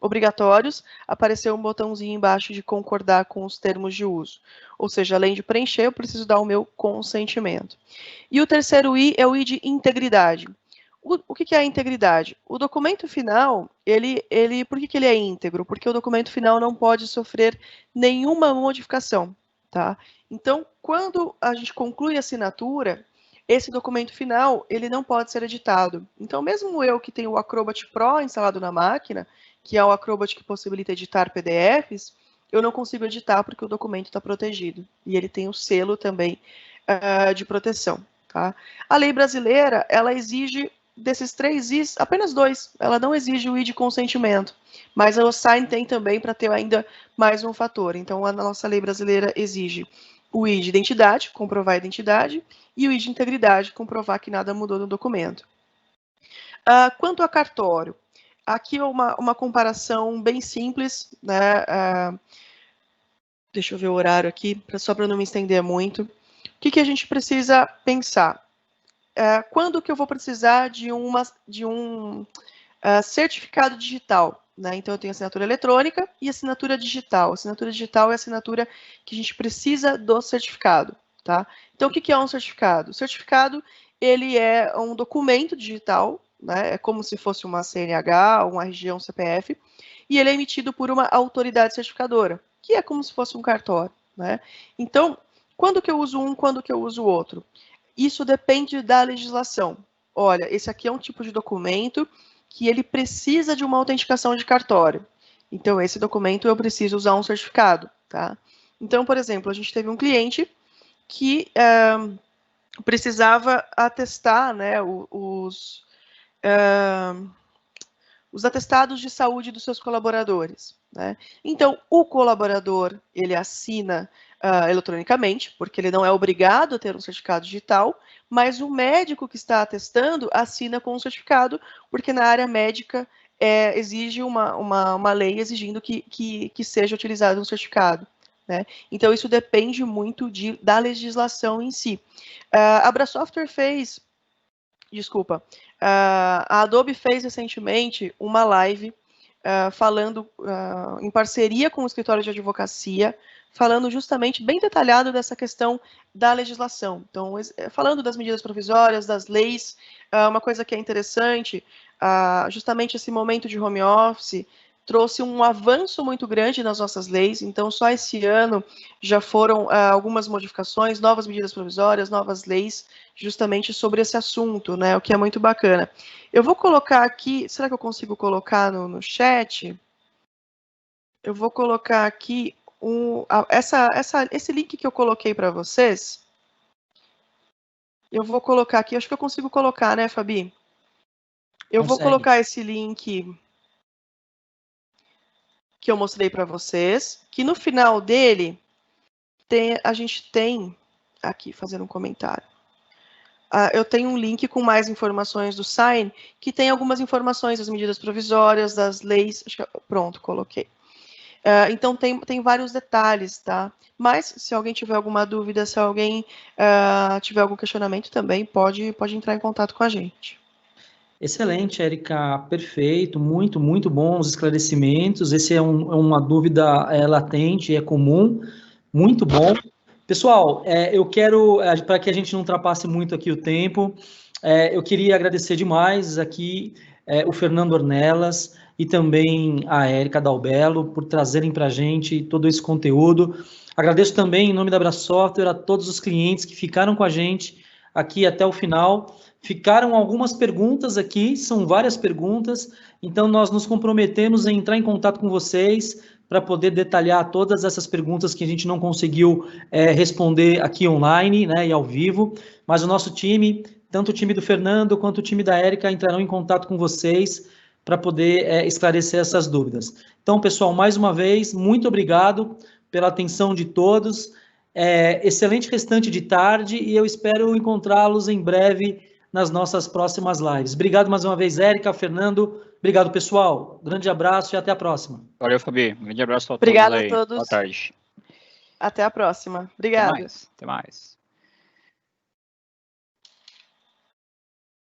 obrigatórios, apareceu um botãozinho embaixo de concordar com os termos de uso. Ou seja, além de preencher, eu preciso dar o meu consentimento. E o terceiro I é o I de integridade. O que é a integridade? O documento final, por que ele é íntegro? Porque o documento final não pode sofrer nenhuma modificação, tá? Então, quando a gente conclui a assinatura, esse documento final, ele não pode ser editado. Então, mesmo eu que tenho o Acrobat Pro instalado na máquina, que é o Acrobat que possibilita editar PDFs, eu não consigo editar porque o documento está protegido. E ele tem o selo também de proteção, tá? A lei brasileira, ela exige desses 3 Is, apenas 2. Ela não exige o I de consentimento, mas a OSIGN tem também para ter ainda mais um fator. Então, a nossa lei brasileira exige o I de identidade, comprovar a identidade, e o I de integridade, comprovar que nada mudou no documento. Quanto a cartório, aqui uma comparação bem simples, né? Deixa eu ver o horário aqui, só para não me estender muito. O que a gente precisa pensar? Quando que eu vou precisar de um certificado digital, né? Então, eu tenho assinatura eletrônica e assinatura digital. Assinatura digital é a assinatura que a gente precisa do certificado, tá? Então, o que é um certificado? O certificado, ele é um documento digital, né? É como se fosse uma CNH, um RG, um CPF, e ele é emitido por uma autoridade certificadora, que é como se fosse um cartório, né? Então, quando que eu uso um, quando que eu uso o outro? Isso depende da legislação. Olha, esse aqui é um tipo de documento que ele precisa de uma autenticação de cartório. Então, esse documento eu preciso usar um certificado, tá? Então, por exemplo, a gente teve um cliente que precisava atestar, né, os atestados de saúde dos seus colaboradores, né? Então, o colaborador, ele assina eletronicamente, porque ele não é obrigado a ter um certificado digital, mas o médico que está atestando assina com um certificado, porque na área médica exige uma lei exigindo que seja utilizado um certificado, né? Então, isso depende muito da legislação em si. A Brasoftware fez, desculpa, a Adobe fez recentemente uma live falando em parceria com o escritório de advocacia, falando justamente bem detalhado dessa questão da legislação. Então, falando das medidas provisórias, das leis, uma coisa que é interessante, justamente esse momento de home office, trouxe um avanço muito grande nas nossas leis, então só esse ano já foram algumas modificações, novas medidas provisórias, novas leis, justamente sobre esse assunto, né, o que é muito bacana. Eu vou colocar aqui, será que eu consigo colocar no chat? Eu vou colocar aqui esse link que eu coloquei para vocês. Eu vou colocar aqui, acho que eu consigo colocar, né, Fabi? Eu vou colocar esse link que eu mostrei para vocês, que no final dele a gente tem aqui fazendo um comentário. Eu tenho um link com mais informações do Sign, que tem algumas informações das medidas provisórias, das leis. Pronto, coloquei. Então tem vários detalhes, tá? Mas se alguém tiver alguma dúvida, se alguém tiver algum questionamento também, pode entrar em contato com a gente. Excelente, Érica, perfeito, muito, muito bons esclarecimentos. Esse é uma dúvida latente, é comum, muito bom. Pessoal, eu quero, para que a gente não ultrapasse muito aqui o tempo, eu queria agradecer demais aqui o Fernando Ornelas e também a Érica Dalbello por trazerem para a gente todo esse conteúdo. Agradeço também, em nome da Brasoftware, a todos os clientes que ficaram com a gente aqui até o final. Ficaram algumas perguntas aqui, são várias perguntas, então nós nos comprometemos a entrar em contato com vocês para poder detalhar todas essas perguntas que a gente não conseguiu responder aqui online, né, e ao vivo, mas o nosso time, tanto o time do Fernando quanto o time da Érica, entrarão em contato com vocês para poder esclarecer essas dúvidas. Então, pessoal, mais uma vez, muito obrigado pela atenção de todos, excelente restante de tarde e eu espero encontrá-los em breve nas nossas próximas lives. Obrigado mais uma vez, Érica, Fernando. Obrigado, pessoal. Grande abraço e até a próxima. Valeu, Fabi. Um grande abraço a todos. Obrigada aí. a todos. Boa tarde. Até a próxima. Obrigada. Até mais.